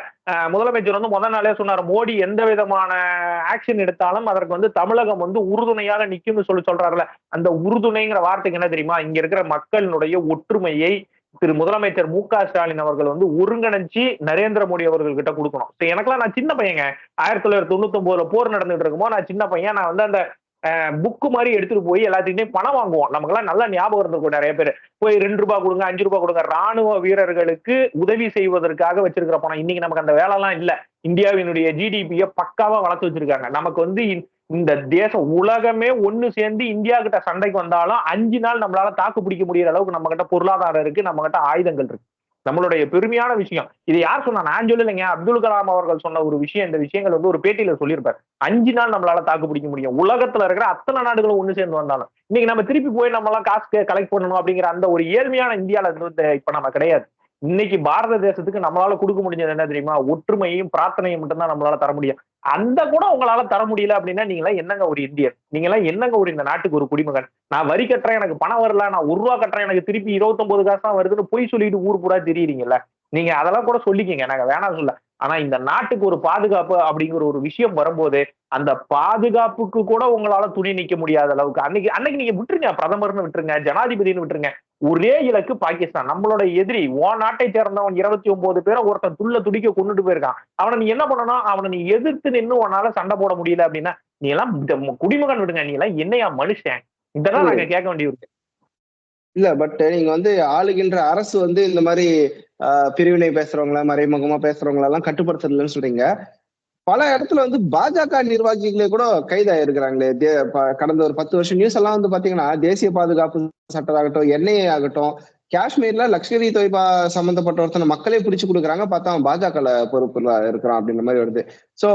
முதலமைச்சர் வந்து முதல் நாளே சொன்னார், மோடி எந்த விதமான ஆக்ஷன் எடுத்தாலும் அதற்கு வந்து தமிழகம் வந்து உறுதுணையாக நிக்கும்னு சொல்றாருல. அந்த உறுதுணைங்கிற வார்த்தைக்கு என்ன தெரியுமா? இங்க இருக்கிற மக்களினுடைய ஒற்றுமையை திரு முதலமைச்சர் மு.க.ஸ்டாலின் அவர்கள் வந்து ஒருங்கிணைச்சு நரேந்திர மோடி அவர்கள் கிட்ட கொடுக்கணும். எனக்கெல்லாம் நான் சின்ன பையங்க, 1999 போர் நடந்துட்டு இருக்கும்போது நான் சின்ன பையன். நான் வந்து அந்த புக்கு மாதிரி எடுத்துட்டு போய் எல்லாத்துக்கிட்டையும் பணம் வாங்குவோம். நமக்கெல்லாம் நல்லா ஞாபகம் இருந்திருக்கும். நிறைய பேர் போய் 2 ரூபாய் கொடுங்க, 5 ரூபாய் கொடுங்க, ராணுவ வீரர்களுக்கு உதவி செய்வதற்காக வச்சிருக்கிற பணம். இன்னைக்கு நமக்கு அந்த வேலை எல்லாம் இல்ல. இந்தியாவினுடைய ஜிடிபியை பக்காவா வளர்த்து வச்சிருக்காங்க. நமக்கு வந்து இந்த தேசம் உலகமே ஒண்ணு சேர்ந்து இந்தியா கிட்ட சண்டைக்கு வந்தாலும் 5 நாள் நம்மளால தாக்கு பிடிக்க முடியற அளவுக்கு நம்ம கிட்ட பொருளாதாரம் இருக்கு, நம்ம கிட்ட ஆயுதங்கள் இருக்கு. நம்மளுடைய பெருமையான விஷயம். இது யார் சொன்னா? நான் சொல்லலைங்க, அப்துல் கலாம் அவர்கள் சொன்ன ஒரு விஷயம். இந்த விஷயங்கள் வந்து ஒரு பேட்டியில சொல்லியிருப்பார். 5 நாள் நம்மளால தாக்கு பிடிக்க முடியும். உலகத்துல இருக்கிற அத்தனை நாடுகளும் ஒண்ணு சேர்ந்து வந்தாலும். இன்னைக்கு நம்ம திருப்பி போய் நம்ம எல்லாம் காசு கலெக்ட் பண்ணணும் அப்படிங்கிற அந்த ஒரு ஏழ்மையான இந்தியால இப்ப நம்ம கிடையாது. இன்னைக்கு பாரத தேசத்துக்கு நம்மளால கொடுக்க முடிஞ்சது என்ன தெரியுமா? ஒற்றுமையும் பிரார்த்தனையும் மட்டும்தான் நம்மளால தர முடியும். அந்த கூட உங்களால தர முடியல அப்படின்னா நீங்களா என்னங்க ஒரு இந்தியன்? நீங்களா என்னங்க ஒரு இந்த நாட்டுக்கு ஒரு குடிமகன்? நான் வரி கட்டுறேன், எனக்கு பணம் வரல, நான் 1 ரூபா கட்டுறேன், எனக்கு திருப்பி 29 காசு தான் வருதுன்னு போய் சொல்லிட்டு ஊர் பூரா தெரியுறீங்கல்ல. நீங்க அதெல்லாம் கூட சொல்லிக்கீங்க, நாங்க வேணாம் சொல்ல. ஆனா இந்த நாட்டுக்கு ஒரு பாதுகாப்பு அப்படிங்கிற ஒரு விஷயம் வரும்போது அந்த பாதுகாப்புக்கு கூட உங்களால துணி நிக்க முடியாத அளவுக்கு அன்னைக்கு நீங்க விட்டுருங்க, பிரதமர்னு விட்டுருங்க, ஜனாதிபதினு விட்டுருங்க. ஒரே இலக்கு பாகிஸ்தான், நம்மளோட எதிரி. நாட்டை சேர்ந்தவன் 29 பேரை ஒருத்தன் துடிக்க கொண்டுட்டு போயிருக்கான். அவனை நீ என்ன பண்ணணும்? அவனை நீ எதிர்த்து நின்று உன்னால சண்டை போட முடியல அப்படின்னா நீ எல்லாம் குடிமகன் விடுங்க, நீ எல்லாம் என்னையா மனுஷன்? இதெல்லாம் நாங்க கேட்க வேண்டியிருக்கு. இல்ல, பட் நீங்க வந்து ஆளுகின்ற அரசு வந்து இந்த மாதிரி பிரிவினை பேசுறவங்கள, மறைமுகமா பேசுறவங்கள எல்லாம் கட்டுப்படுத்தலன்னு சொல்றீங்க. பல இடத்துல வந்து பாஜக நிர்வாகிகளே கூட கைதாயிருக்கிறாங்களே. கடந்த ஒரு 10 வருஷம் நியூஸ் எல்லாம் வந்து பாத்தீங்கன்னா, தேசிய பாதுகாப்பு சட்டமாகட்டும், என்ஐஏ ஆகட்டும், காஷ்மீர்ல லஷ்கர் இ தொய்பா சம்பந்தப்பட்ட ஒருத்தனை மக்களே பிடிச்சு கொடுக்குறாங்க. பார்த்தா பாஜக பொறுப்புல இருக்கிறான் அப்படின்ற மாதிரி வருது. சோ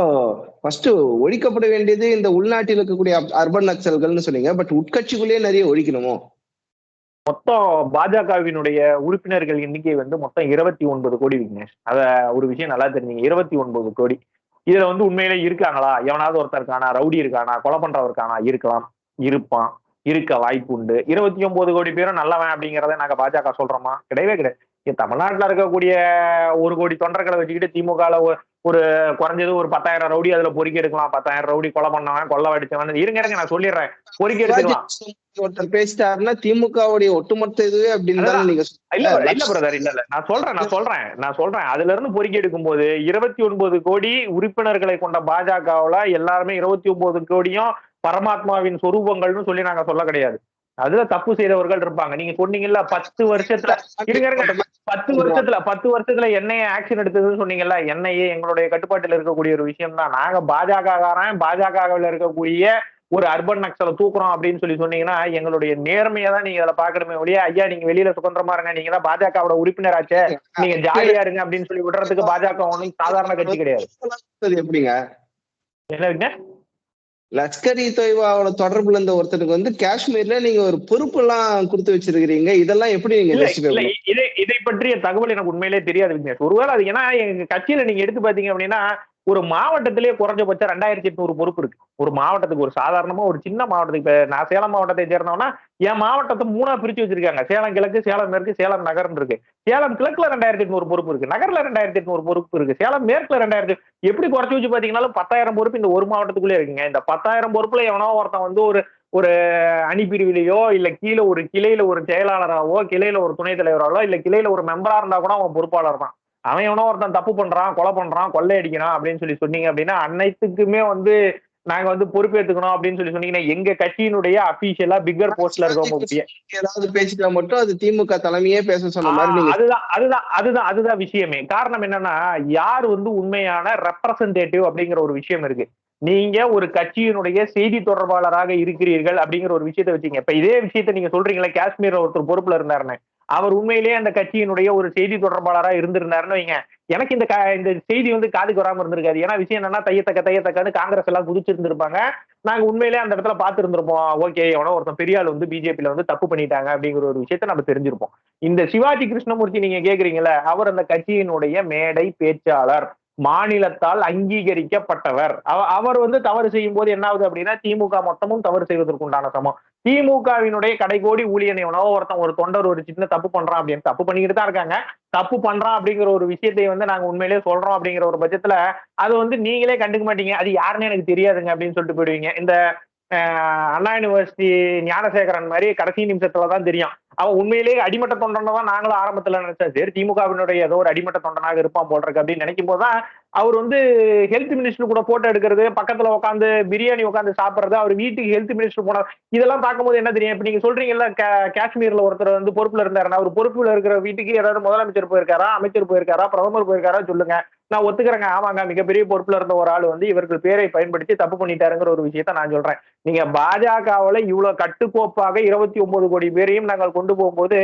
ஃபர்ஸ்ட் ஒழிக்கப்பட வேண்டியது இந்த உள்நாட்டில் இருக்கக்கூடிய அர்பன் நக்சல்கள்னு சொன்னீங்க. பட் உட்கட்சிக்குள்ளேயே நிறைய ஒழிக்கணுமோ? மொத்தம் பாஜகவினுடைய உறுப்பினர்கள் எண்ணிக்கை வந்து மொத்தம் 29 கோடி விக்னேஷ். அத ஒரு விஷயம் நல்லா தெரிஞ்சீங்க. 29 கோடி. இதுல வந்து உண்மையிலே இருக்காங்களா? எவனாவது ஒருத்தர் இருக்கானா? ரவுடி இருக்கானா? கொலை பண்றவர் இருக்கானா? இருக்கலாம், இருப்பான், இருக்க வாய்ப்பு உண்டு. 29 கோடி பேரும் நல்லவன் அப்படிங்கிறத நாங்க பாஜக சொல்றோமா? கிடையவே கிடையாது. தமிழ்நாட்டுல இருக்கக்கூடிய 1 கோடி தொண்டர்களை வச்சுக்கிட்டு திமுகல ஒரு குறைஞ்சது ஒரு 10,000 ரவுடி அதுல பொறுக்கி எடுக்கலாம். 10,000 ரவுடி கொலை பண்ணவன், கொள்ள அடிச்சவன். இருங்க நான் சொல்லிடுறேன், பொறுக்கி எடுத்துக்கலாம். ஒருத்தர் பேசிட்டாருன்னா திமுகவுடைய ஒட்டுமொத்த இதுவே அப்படின்னு நீங்க இல்ல பிரதர், இல்ல நான் சொல்றேன் அதுல இருந்து பொறுக்கி எடுக்கும் போது 29 கோடி உறுப்பினர்களை கொண்ட பாஜகவுல எல்லாருமே 29 கோடியும் பரமாத்மாவின் சொரூபங்கள்னு சொல்லி நாங்க சொல்ல கிடையாது. அதுல தப்பு செய்தவர்கள் இருப்பாங்க. நீங்க சொன்னீங்கல்ல 10 வருஷத்துல 10 வருஷத்துல என்ஐஏ ஆக்ஷன் எடுத்ததுன்னு சொன்னீங்கல்ல. என்ஐஏ எங்களுடைய கட்டுப்பாட்டில் இருக்கக்கூடிய ஒரு விஷயம் தான். நாங்க பாஜகவில் இருக்கக்கூடிய ஒரு அர்பன் நக்சலை தூக்குறோம் அப்படின்னு சொன்னீங்கன்னா எங்களுடைய நேர்மையை தான் நீங்க அதில் பாக்கணுமே ஒழிய, ஐயா நீங்க வெளியில சுதந்திரமா இருங்க, நீங்க தான் பாஜகவோட உறுப்பினராச்சே, நீங்க ஜாலியா இருங்க அப்படின்னு சொல்லி விடுறதுக்கு பாஜக ஒன்றும் சாதாரண கட்சி கிடையாது. எப்படிங்க என்ன லஷ்கர் இ தொய்பாவோட தொடர்புல இருந்த ஒருத்தருக்கு வந்து காஷ்மீர்ல நீங்க ஒரு பொறுப்பு எல்லாம் கொடுத்து வச்சிருக்கீங்க. இதெல்லாம் எப்படி நீங்க இதை பற்றிய தகவல் எனக்கு உண்மையிலே தெரியாது விக்னேஷ். ஒருவேளை அது ஏன்னா எங்க கட்சியில நீங்க எடுத்து பாத்தீங்க அப்படின்னா ஒரு மாவட்டத்திலேயே குறைஞ்சபட்சம் 2800 பொறுப்பு இருக்கு. ஒரு மாவட்டத்துக்கு, ஒரு சாதாரணமா ஒரு சின்ன மாவட்டத்துக்கு. இப்ப நான் சேலம் மாவட்டத்தை சேர்ந்தவனா என் மாவட்டத்தை 3ஆ பிரிச்சு வச்சிருக்காங்க. சேலம் கிழக்கு, சேலம் மேற்கு, சேலம் நகர்ன்னு இருக்கு. சேலம் கிழக்குல 2800 பொறுப்பு இருக்கு, நகர்ல 2800 பொறுப்பு இருக்கு, சேலம் மேற்குல 2000. எப்படி குறைச்சு வச்சு பாத்தீங்கன்னாலும் 10,000 பொறுப்பு இந்த ஒரு மாவட்டத்துக்குள்ளே இருக்குங்க. இந்த 10,000 பொறுப்புல எவனோ ஒருத்தன் வந்து ஒரு அணிப்பிரிவிலையோ இல்ல கீழே ஒரு கிளையில ஒரு செயலாளராவோ, கிளையில ஒரு துணைத் தலைவராவோ, இல்ல கிளையில ஒரு மெம்பரா இருந்தா கூட அவன் பொறுப்பாளர் தான். அவன் எவனோ ஒருத்தன் தப்பு பண்றான், கொலை பண்றான், கொள்ளை அடிக்கிறான் அப்படின்னு சொன்னீங்க அப்படின்னா அனைத்துக்குமே வந்து நாங்க வந்து பொறுப்பேற்றுக்கணும் அப்படின்னு சொன்னீங்கன்னா எங்க கட்சியினுடைய அபிஷியலா பிக்கர் போஸ்ட்ல இருக்கவங்க ஏதாவது பேசிட்டா மட்டும் அது திமுக தலைமையே பேச சொன்ன மாதிரி. அதுதான் விஷயமே. காரணம் என்னன்னா யார் வந்து உண்மையான ரெப்ரசன்டேட்டிவ் அப்படிங்கிற ஒரு விஷயம் இருக்கு. நீங்க ஒரு கட்சியினுடைய செய்தி தொடர்பாளராக இருக்கிறீர்கள் அப்படிங்கிற ஒரு விஷயத்தை வச்சீங்க. இப்ப இதே விஷயத்த நீங்க சொல்றீங்களா, காஷ்மீர்ல ஒருத்தர் பொறுப்புல இருந்தாருன்னு, அவர் உண்மையிலேயே அந்த கட்சியினுடைய ஒரு செய்தி தொடர்பாளரா இருந்திருந்தாருன்னு வைங்க, எனக்கு இந்த செய்தி வந்து காதுக்கு வராம இருந்திருக்காது. ஏன்னா விஷயம் என்னன்னா தையத்தக்கன்னு காங்கிரஸ் எல்லாம் குதிச்சிருந்திருப்பாங்க. நாங்க உண்மையிலேயே அந்த இடத்துல பார்த்திருந்திருப்போம். ஓகே, எவனோ ஒருத்தன் பெரிய ஆள் வந்து பிஜேபியில வந்து தப்பு பண்ணிட்டாங்க அப்படிங்கிற ஒரு விஷயத்த நம்ம தெரிஞ்சிருப்போம். இந்த சிவாஜி கிருஷ்ணமூர்த்தி நீங்க கேக்குறீங்கல்ல, அவர் அந்த கட்சியினுடைய மேடை பேச்சாளர். மாநிலத்தால் அங்கீகரிக்கப்பட்டவர். அவர் வந்து தவறு செய்யும் போது என்ன ஆகுது அப்படின்னா, திமுக மொத்தமும் தவறு செய்வதற்குண்டான சமம். திமுகவினுடைய கடைகோடி ஊழியன் எவனோ ஒருத்தன், ஒரு தொண்டர் ஒரு சின்ன தப்பு பண்றான் அப்படின்னு தப்பு பண்ணிக்கிட்டு தான் இருக்காங்க. தப்பு பண்றான் அப்படிங்கிற ஒரு விஷயத்தை வந்து நாங்க உண்மையிலேயே சொல்றோம் அப்படிங்கிற ஒரு பட்சத்துல, அது வந்து நீங்களே கண்டுக்க மாட்டீங்க. அது யாருன்னு எனக்கு தெரியாதுங்க அப்படின்னு சொல்லிட்டு போயிடுவீங்க. இந்த அண்ணா யூனிவர்சிட்டி ஞானசேகரன் மாதிரி கடைசி நிமிஷத்துலதான் தெரியும். அவன் உண்மையிலேயே அடிமட்ட தொண்டனை தான் நாங்களும் ஆரம்பத்துல நினைச்சோம். சரி, திமுகவினுடைய ஏதோ ஒரு அடிமட்ட தொண்டனாக இருப்பான் போல் இருக்கு அப்படின்னு நினைக்கும் போதுதான் அவர் வந்து ஹெல்த் மினிஸ்டர் கூட போட்டோ எடுக்கிறது, பக்கத்துல உட்காந்து பிரியாணி உட்காந்து சாப்பிடுறது, அவர் வீட்டுக்கு ஹெல்த் மினிஸ்டர் போனார், இதெல்லாம் பார்க்கும்போது என்ன தெரியும். இப்ப நீங்க சொல்றீங்கல்ல, காஷ்மீர்ல ஒருத்தர் வந்து பொறுப்புல இருந்தாருன்னா, அவர் பொறுப்புல இருக்கிற வீட்டுக்கு ஏதாவது முதலமைச்சர் போயிருக்காரா, அமைச்சர் போயிருக்காரா, பிரதமர் போயிருக்காரா சொல்லுங்க. நான் ஒத்துக்கிறேங்க, ஆமாங்க, மிகப்பெரிய பொறுப்புல இருந்த ஒரு ஆள் வந்து இவர்கள் பேரை பயன்படுத்தி தப்பு பண்ணிட்டாருங்கிற ஒரு விஷயத்த நான் சொல்றேன். நீங்க பாஜகவுல இவ்வளவு கட்டுக்கோப்பாக 29 கோடி பேரையும் நாங்கள் கொண்டு போகும்போது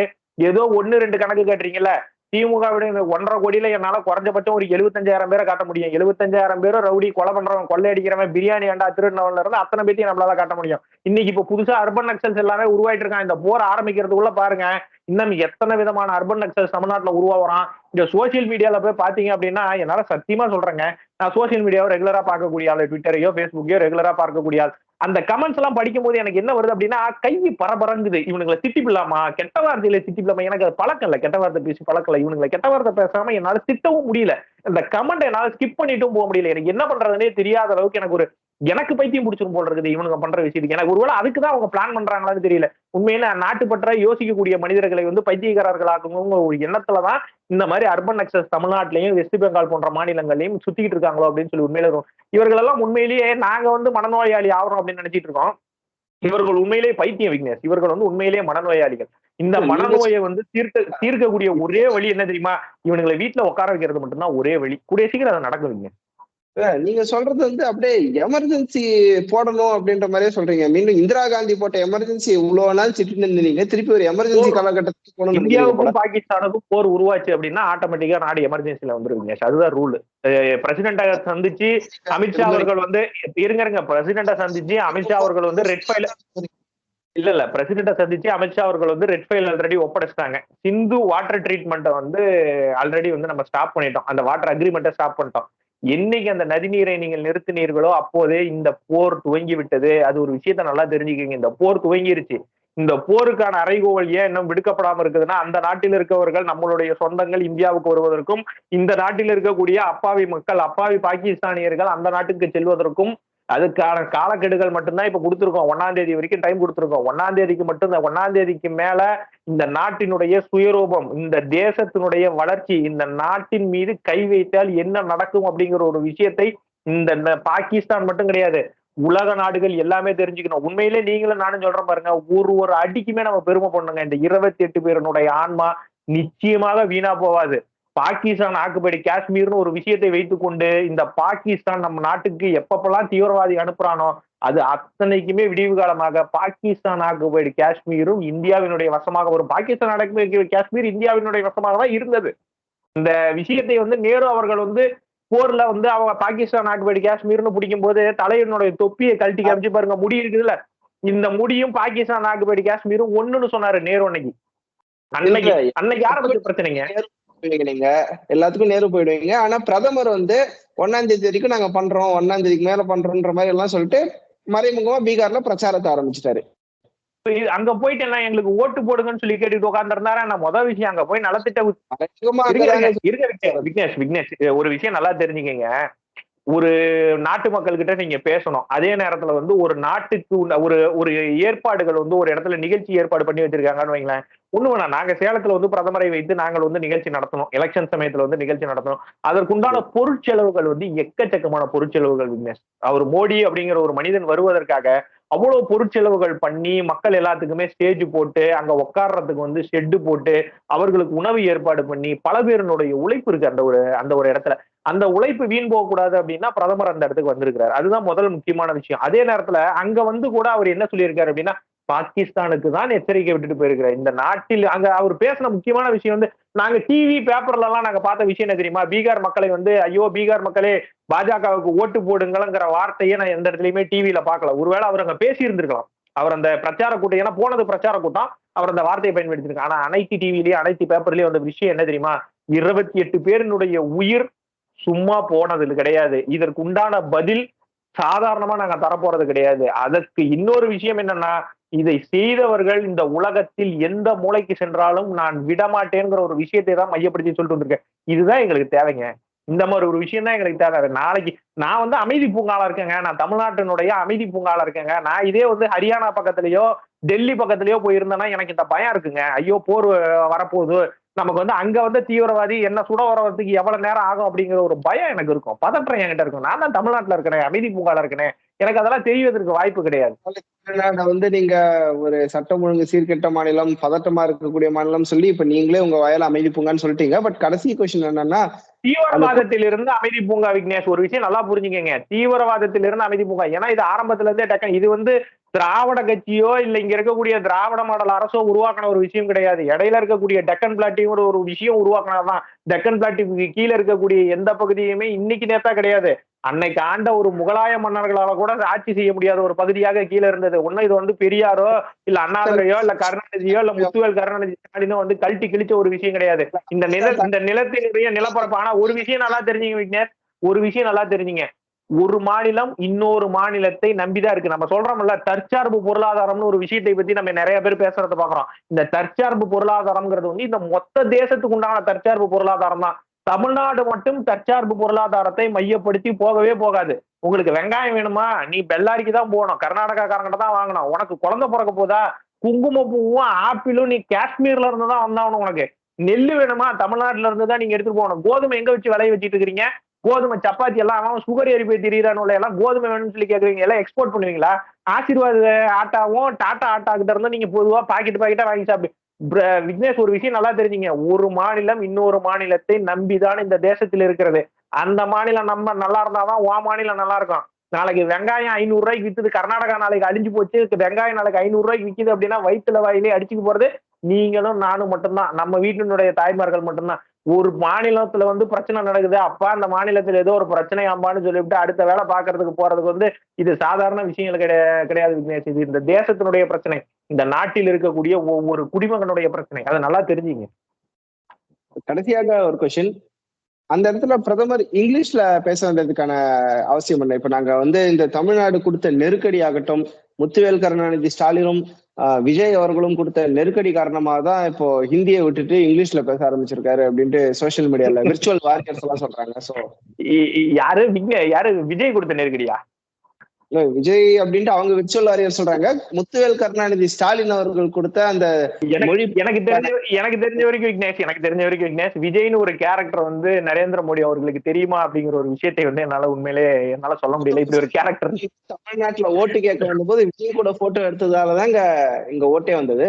ஏதோ 1, 2 கணக்கு காட்டுறீங்கல்ல. திமுக விட 1,50 கோடியில என்னால குறைஞ்சபட்சம் ஒரு 75,000 பேரை காட்ட முடியும். 75,000 பேரும் ரவுடி, கொலை பண்றவன், கொள்ளை அடிக்கிறவன், பிரியாணி அண்டா திருடினவன்ல இருந்து அத்தனை பேத்தையும் நம்மளால காட்ட முடியும். இன்னைக்கு இப்ப புதுசா அர்பன் நக்சல்ஸ் எல்லாமே உருவாயிட்டு இருக்கான். இந்த போர் ஆரம்பிக்கிறதுக்குள்ள பாருங்க, இன்னும் எத்தனை விதமான அர்பன் நக்சல்ஸ் தமிழ்நாட்டுல உருவாகிறான். இந்த சோசியல் மீடியால போய் பாத்தீங்க அப்படின்னா, என்னால சத்தியமா சொல்றேங்க, நான் சோசியல் மீடியாவை ரெகுலரா பார்க்கக்கூடிய ஆள், ட்விட்டரையோ பேஸ்புக்கையோ ரெகுலரா பார்க்கக்கூடிய ஆள். அந்த கமெண்ட்ஸ் எல்லாம் படிக்கும் போது எனக்கு என்ன வருது அப்படின்னா, கை பரபரங்குது. இவனுங்களை திட்டிப்பிடலாமா, கெட்ட வார்த்தையில திட்டிப்பிடலாமா, எனக்கு அது பழக்கம் இல்ல. கெட்ட வார்த்தை பேசி பழக்கம் இல்ல. இவனுங்களை கெட்ட வார்த்தை பேசாம என்னால திட்டவும் முடியல. இந்த கமெண்ட் என்னால ஸ்கிப் பண்ணிட்டும் போக முடியல. எனக்கு என்ன பண்றதுன்னே தெரியாத அளவுக்கு எனக்கு பைத்தியம் பிடிச்சிரும் போல இருக்குது இவனுங்க பண்ற விஷயத்துக்கு. எனக்கு ஒருவேளை அதுக்குதான் அவங்க பிளான் பண்றாங்களான்னு தெரியல. உண்மையில நாட்டுப்பற்ற யோசிக்கக்கூடிய மனிதர்களை வந்து பைத்தியக்காரர்களாக்கணுங்கிற ஒரு எண்ணத்துலதான் இந்த மாதிரி அர்பன் நக்சல்ஸ் தமிழ்நாட்டிலையும் வெஸ்ட் பெங்கால் போன்ற மாநிலங்களையும் சுத்திக்கிட்டு இருக்காங்களோ அப்படின்னு சொல்லி உண்மையில இவர்கள் எல்லாம் உண்மையிலேயே நாங்க வந்து மனநோயாளி ஆகிறோம் அப்படின்னு நினைச்சிட்டு இருக்கோம். இவர்கள் உண்மையிலேயே பைத்தியம் விக்னேஷ். இவர்கள் வந்து உண்மையிலேயே மனநோயாளிகள். இந்த மனநோயை வந்து தீர்க்கக்கூடிய ஒரே வழி என்ன தெரியுமா? இவனுங்களை வீட்டுல உட்கார வைக்கிறது மட்டும்தான் ஒரே வழி. கூடிய சீக்கிரம் அதை நடக்குதுங்க. நீங்க சொல்றது வந்து அப்படியே எமர்ஜென்சி போடணும் அப்படின்ற மாதிரியே சொல்றீங்க. மீண்டும் இந்திரா காந்தி போட்ட எமர்ஜென்சி இவ்வளவு நாள் சிட்டு இருந்தீங்க, திருப்பி ஒரு எமர்ஜென்சி காலகட்டத்துக்கு போகணும். இந்தியாவுக்கும் பாகிஸ்தானுக்கும் போர் உருவாச்சு அப்படின்னா ஆட்டோமேட்டிக்கா நாடு எமர்ஜென்சில வந்துருவீங்க. அதுதான் ரூல். பிரசிடென்ட சந்திச்சு அமித்ஷா அவர்கள் வந்து இருங்க பிரசிடென்ட சந்திச்சு அமித்ஷா அவர்கள் வந்து ரெட் ஃபைல் இல்ல பிரசிடென்ட சந்திச்சு அமித்ஷா அவர்கள் வந்து ரெட் ஃபைல் ஆல்ரெடி ஒப்படைச்சிட்டாங்க. சிந்து வாட்டர் ட்ரீட்மெண்ட்டை வந்து ஆல்ரெடி வந்து நம்ம ஸ்டாப் பண்ணிட்டோம். அந்த வாட்டர் அக்ரிமெண்ட்டை ஸ்டாப் பண்ணிட்டோம். என்னைக்கு அந்த நதிநீரை நீங்கள் நிறுத்தினீர்களோ அப்போதே இந்த போர் துவங்கி விட்டது. அது ஒரு விஷயத்த நல்லா தெரிஞ்சுக்கீங்க. இந்த போர் துவங்கிருச்சு. இந்த போருக்கான அறைகூவல் ஏன் இன்னும் விடுக்கப்படாம இருக்குதுன்னா, அந்த நாட்டில் இருக்கவர்கள் நம்மளுடைய சொந்தங்கள் இந்தியாவுக்கு வருவதற்கும், இந்த நாட்டில் இருக்கக்கூடிய அப்பாவி மக்கள், அப்பாவி பாகிஸ்தானியர்கள் அந்த நாட்டுக்கு செல்வதற்கும் அதுக்கான காலக்கெடுகள் மட்டும்தான் இப்ப கொடுத்துருக்கோம். 1ஆம் தேதி வரைக்கும் டைம் கொடுத்துருக்கோம். 1ஆம் தேதிக்கு மட்டும் 1ஆம் தேதிக்கு மேல இந்த நாட்டினுடைய சுயரூபம், இந்த தேசத்தினுடைய வளர்ச்சி, இந்த நாட்டின் மீது கை வைத்தால் என்ன நடக்கும் அப்படிங்கிற ஒரு விஷயத்தை இந்த பாகிஸ்தான் மட்டும் கிடையாது, உலக நாடுகள் எல்லாமே தெரிஞ்சுக்கணும். உண்மையிலே நீங்களும் நானும் சொல்றேன் பாருங்க, ஒரு அடிக்குமே நம்ம பெருமை பண்ணுங்க. இந்த 28 பேருனுடைய ஆன்மா நிச்சயமாக வீணா போவாது. பாகிஸ்தான் ஆக்குபடி காஷ்மீர்னு ஒரு விஷயத்தை வைத்துக்கொண்டு இந்த பாகிஸ்தான் நம்ம நாட்டுக்கு எப்பப்பெல்லாம் தீவிரவாதி அனுப்புறானோ அது அத்தனைக்குமே விடிவு காலமாக பாகிஸ்தான் ஆக்குபடி காஷ்மீரும் இந்தியாவினுடைய வசமாக வரும். பாகிஸ்தான் ஆக்குபடி காஷ்மீர் இந்தியாவினுடைய வசமாக தான் இருந்தது. இந்த விஷயத்தை வந்து நேரு அவர்கள் வந்து போர்ல வந்து அவங்க பாகிஸ்தான் ஆக்குபடி காஷ்மீர்னு பிடிக்கும் போது தலைவனுடைய தொப்பியை கழட்டி காமிச்சு பாருங்க, முடி இருக்குதுல்ல, இந்த முடியும் பாகிஸ்தான் ஆக்குபடி காஷ்மீரும் ஒண்ணுன்னு சொன்னாரு நேரு அன்னைக்கு. அன்னைக்கு ஆரம்பிச்ச பிரச்சனைங்க. நீங்க எல்லாத்துக்கும் நேரு போயிடுவீங்க. ஆனா பிரதமர் வந்து 1ஆம் தேதி வரைக்கும் நாங்க பண்றோம், 1ஆம் தேதிக்கு மேல பண்றோம்ன்ற மாதிரி எல்லாம் சொல்லிட்டு மறைமுகமா பீகார்ல பிரச்சாரத்தை ஆரம்பிச்சிட்டாரு. அங்க போயிட்டு எல்லாம் எங்களுக்கு ஓட்டு போடுங்கன்னு சொல்லி கேட்டுட்டு உட்கார்ந்து இருந்தாரு. நான் முதல் விஷயம் அங்க போய் நலத்திட்ட விக்னேஷ் ஒரு விஷயம் நல்லா தெரிஞ்சுக்கங்க. ஒரு நாட்டு மக்கள் கிட்ட நீங்க பேசணும். அதே நேரத்துல வந்து ஒரு நாட்டுக்கு ஒரு ஏற்பாடுகள் வந்து ஒரு இடத்துல நிகழ்ச்சி ஏற்பாடு பண்ணி வச்சிருக்காங்கன்னு வைங்களேன். ஒண்ணு வேணாம், நாங்க சேலத்துல வந்து பிரதமரை வைத்து நாங்கள் வந்து நிகழ்ச்சி நடத்தணும். எலெக்ஷன் சமயத்துல வந்து நிகழ்ச்சி நடத்தணும். அதற்குண்டான பொருட்செலவுகள் வந்து எக்கச்சக்கமான பொருட்செலவுகள் விக்னேஷ். அவர் மோடி அப்படிங்கிற ஒரு மனிதன் வருவதற்காக அவ்வளவு பொருட்செலவுகள் பண்ணி மக்கள் எல்லாத்துக்குமே ஸ்டேஜ் போட்டு அங்க உட்கார்றதுக்கு வந்து ஷெட்டு போட்டு அவர்களுக்கு உணவு ஏற்பாடு பண்ணி பல பேருனுடைய உழைப்பு இருக்கு அந்த ஒரு இடத்துல. அந்த உழைப்பு வீண் போகக்கூடாது அப்படின்னா பிரதமர் அந்த இடத்துக்கு வந்திருக்கிறார். அதுதான் முதல் முக்கியமான விஷயம். அதே நேரத்துல அங்க வந்து கூட அவர் என்ன சொல்லியிருக்காரு அப்படின்னா, பாகிஸ்தானுக்கு தான் எச்சரிக்கை விட்டுட்டு போயிருக்கிறார். இந்த நாட்டில் அங்க அவர் பேசின முக்கியமான விஷயம் வந்து, நாங்க டிவி பேப்பர்ல எல்லாம் நாங்க பார்த்த விஷயம் என்ன தெரியுமா? பீகார் மக்களை வந்து, ஐயோ பீகார் மக்களே பாஜகவுக்கு ஓட்டு போடுங்கள்ங்கிற வார்த்தையை நான் எந்த இடத்துலயுமே டிவியில பார்க்கல. ஒருவேளை அவர் அங்க பேசி இருந்திருக்கலாம். அவர் அந்த பிரச்சார கூட்டம், ஏன்னா போனது பிரச்சார கூட்டம், அவர் அந்த வார்த்தையை பயன்படுத்திருக்காங்க. ஆனா அனைத்து டிவிலயும் அனைத்து பேப்பர்லயும் வந்த விஷயம் என்ன தெரியுமா? 28 பேரினுடைய உயிர் சும்மா போனது கிடையாது. இதற்கு உண்டான பதில் சாதாரணமா நாங்க தரப்போறது கிடையாது. அதற்கு இன்னொரு விஷயம் என்னன்னா, இதை செய்தவர்கள் இந்த உலகத்தில் எந்த மூலைக்கு சென்றாலும் நான் விடமாட்டேங்கிற ஒரு விஷயத்தை தான் மையப்படுத்தி சொல்லிட்டு வந்திருக்கேன். இதுதான் எங்களுக்கு தேவைங்க. இந்த மாதிரி ஒரு விஷயம் தான் எங்களுக்கு தேவை. நாளைக்கு நான் வந்து அமைதி பூங்கால இருக்கேங்க. நான் தமிழ்நாட்டினுடைய அமைதி பூங்கால இருக்கேங்க. நான் இதே வந்து ஹரியானா பக்கத்துலயோ, டெல்லி பக்கத்துலயோ போயிருந்தேன்னா எனக்கு இந்த பயம் இருக்குங்க. ஐயோ போர் வரப்போகுது. நமக்கு வந்து அங்க வந்து தீவிரவாதி என்ன சுட வரதுக்கு எவ்வளவு நேரம் ஆகும் அப்படிங்கிற ஒரு பயம் எனக்கு இருக்கும். பதற்றம் என்கிட்ட இருக்கும். நான் தான் தமிழ்நாட்டுல இருக்கிறேன், அமைதி பூங்கால இருக்கிறேன். எனக்கு அதெல்லாம் தெரிவதற்கு வாய்ப்பு கிடையாது. தமிழ்நாட வந்து நீங்க ஒரு சட்டம் ஒழுங்கு சீர்கெட்ட மாநிலம், பதட்டமா இருக்கக்கூடிய மாநிலம் சொல்லி இப்ப நீங்களே உங்க வயல அமைதி பூங்கான்னு சொல்லிட்டீங்க. பட் கடைசி கொஸ்டின் என்னன்னா, தீவிரவாதத்திலிருந்து அமைதி பூங்கா விக்னேஷ், ஒரு விஷயம் நல்லா புரிஞ்சுக்கங்க. தீவிரவாதத்திலிருந்து அமைதி பூங்கா. ஏன்னா இது ஆரம்பத்துல இருந்தே டக்குனு இது வந்து திராவிட கட்சியோ இல்ல இங்க இருக்கக்கூடிய திராவிட மாடல் அரசோ உருவாக்கின ஒரு விஷயம் கிடையாது. இடையில இருக்கக்கூடிய டெக்கன் பிளாட்டிங்கிற ஒரு விஷயம் உருவாக்கினதுதான். டெக்கன் பிளாட்டிக்கு கீழே இருக்கக்கூடிய எந்த பகுதியுமே இன்னைக்கு நேத்தா கிடையாது. அன்னைக்கு ஆண்ட ஒரு முகலாய மன்னர்களால கூட ஆட்சி செய்ய முடியாத ஒரு பகுதியாக கீழே இருந்தது. ஒண்ணு இது வந்து பெரியாரோ இல்ல அண்ணாதுரையோ இல்ல கருணாநிதியோ இல்ல முத்துவேல் கருணாநிதி ஸ்டாலினோ வந்து கழட்டி கிழிச்ச ஒரு விஷயம் கிடையாது. இந்த நிலத்தினுடைய நிலப்பரப்பு. ஆனா ஒரு விஷயம் நல்லா தெரிஞ்சுங்க விக்னேஷ், ஒரு விஷயம் நல்லா தெரிஞ்சுங்க. ஒரு மாநிலம் இன்னொரு மாநிலத்தை நம்பிதான் இருக்கு. நம்ம சொல்றோம்ல தற்சார்பு பொருளாதாரம்னு ஒரு விஷயத்தை பத்தி நம்ம நிறைய பேர் பேசுறத பாக்குறோம். இந்த தற்சார்பு பொருளாதாரம்ங்கிறது வந்து இந்த மொத்த தேசத்துக்கு உண்டான தற்சார்பு பொருளாதாரம் தான். தமிழ்நாடு மட்டும் தற்சார்பு பொருளாதாரத்தை மையப்படுத்தி போகவே போகாது. உங்களுக்கு வெங்காயம் வேணுமா? நீ பெல்லாரிக்கு தான் போகணும். கர்நாடகாக்காரங்கிட்ட தான் வாங்கணும். உனக்கு குழந்தை பிறக்க போதா? குங்குமப்பூவும் ஆப்பிளும் நீ காஷ்மீர்ல இருந்து தான் வந்தாகணும் உனக்கு. நெல்லு வேணுமா? தமிழ்நாட்டுல இருந்து தான் நீங்க எடுத்துட்டு போகணும். கோதுமை எங்க வச்சு விளைய வச்சிட்டு இருக்கிறீங்க? கோதுமை சப்பாத்தி எல்லாம் அவன் சுகர் ஏறி போய் திரியிறானு எல்லாம் கோதுமை வேணும்னு சொல்லி கேக்குறீங்க. எல்லாம் எக்ஸ்போர்ட் பண்ணுவீங்களா? ஆசீர்வாத் ஆட்டாவும் டாடா ஆட்டா கிட்ட இருந்தா நீங்க பொதுவா பாக்கெட்டா வாங்கி சாப்பிடு. விக்னேஷ், ஒரு விஷயம் நல்லா தெரிஞ்சுங்க. ஒரு மாநிலம் இன்னொரு மாநிலத்தை நம்பிதான் இந்த தேசத்தில் இருக்கிறது. அந்த மாநிலம் நம்ம நல்லா இருந்தாதான் உன் மாநிலம் நல்லா இருக்கும். நாளைக்கு வெங்காயம் 500 ரூபாய்க்கு வித்துது கர்நாடகா, நாளைக்கு அழிஞ்சு போச்சு. வெங்காயம் நாளைக்கு 500 ரூபாய்க்கு விக்குது அப்படின்னா வயிற்றுல வாயிலே அடிச்சுட்டு போறது நீங்களும் நானும் மட்டும்தான். நம்ம வீட்டினுடைய தாய்மார்கள் மட்டும்தான். ஒரு மாநிலத்துல வந்து பிரச்சனை நடக்குது, அப்பா அந்த மாநிலத்துல ஏதோ ஒரு பிரச்சனை ஆம்பான்னு சொல்லிவிட்டு அடுத்த வேலை பாக்குறதுக்கு போறதுக்கு வந்து இது சாதாரண விஷயங்கள் கிடையாது விக்னேஷ். இது இந்த தேசத்தினுடைய பிரச்சனை. இந்த நாட்டில் இருக்கக்கூடிய ஒவ்வொரு குடிமகனுடைய பிரச்சனை. அதை நல்லா தெரிஞ்சுங்க. கடைசியாக ஒரு கொஸ்டின். அந்த இடத்துல பிரதமர் இங்கிலீஷ்ல பேச வேண்டியதுக்கான அவசியம் இல்லை. இப்ப நாங்க வந்து இந்த தமிழ்நாடு கொடுத்த நெருக்கடி ஆகட்டும், முத்துவேல் கருணாநிதி ஸ்டாலினும் விஜய் அவர்களும் கொடுத்த நெருக்கடி காரணமாக தான் இப்போ ஹிந்தியை விட்டுட்டு இங்கிலீஷ்ல பேச ஆரம்பிச்சிருக்காரு அப்படின்ட்டு சோசியல் மீடியால விர்ச்சுவல் வாரியர்ஸ் எல்லாம் சொல்றாங்க. சோ யாரு விஜய் கொடுத்த நெருக்கடியா? விஜய் அப்படின்ட்டு அவங்க விர்ச்சுவல் வாரியர் சொல்றாங்க. முத்துவேல் கருணாநிதி ஸ்டாலின் அவர்கள் கொடுத்த அந்த மொழி எனக்கு தெரிஞ்ச வரைக்கும் விக்னேஷ், விஜய்னு ஒரு கேரக்டர் வந்து நரேந்திர மோடி அவர்களுக்கு தெரியுமா அப்படிங்கிற ஒரு விஷயத்தை வந்து என்னால சொல்ல முடியல. இப்படி ஒரு கேரக்டர் தமிழ்நாட்டுல ஓட்டு கேட்க வந்தபோது விஜய் கூட போட்டோ எடுத்ததாலதான் இங்க ஓட்டே வந்தது.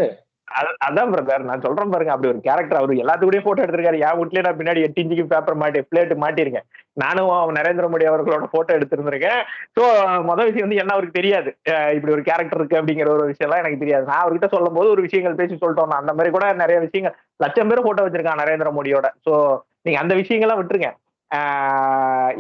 அதான் பிரதர் நான் சொல்றேன் பாருங்க. அப்படி ஒரு கேரக்டர் அவரு எல்லாத்துக்கூடயும் போட்டோ எடுத்திருக்காரு. என் வீட்லயே நான் பின்னாடி 8 இன்ச்சுக்கு பேப்பர் பிளேட் மாட்டிருக்கேன். நானும் நரேந்திர மோடி அவர்களோட போட்டோ எடுத்திருந்திருக்கேன். சோ முதல் விஷயம் வந்து என்ன அவருக்கு தெரியாது இப்படி ஒரு கேரக்டர் இருக்கு அப்படிங்கிற ஒரு விஷயம் எல்லாம் எனக்கு தெரியாது. நான் அவர்கிட்ட சொல்லும் போது ஒரு விஷயங்கள் பேசி சொல்லிட்டோம். அந்த மாதிரி கூட நிறைய விஷயங்கள் லட்சம் பேர் போட்டோ வச்சிருக்கான் நரேந்திர மோடியோட. சோ நீங்க அந்த விஷயங்கள்லாம் விட்டுருங்க.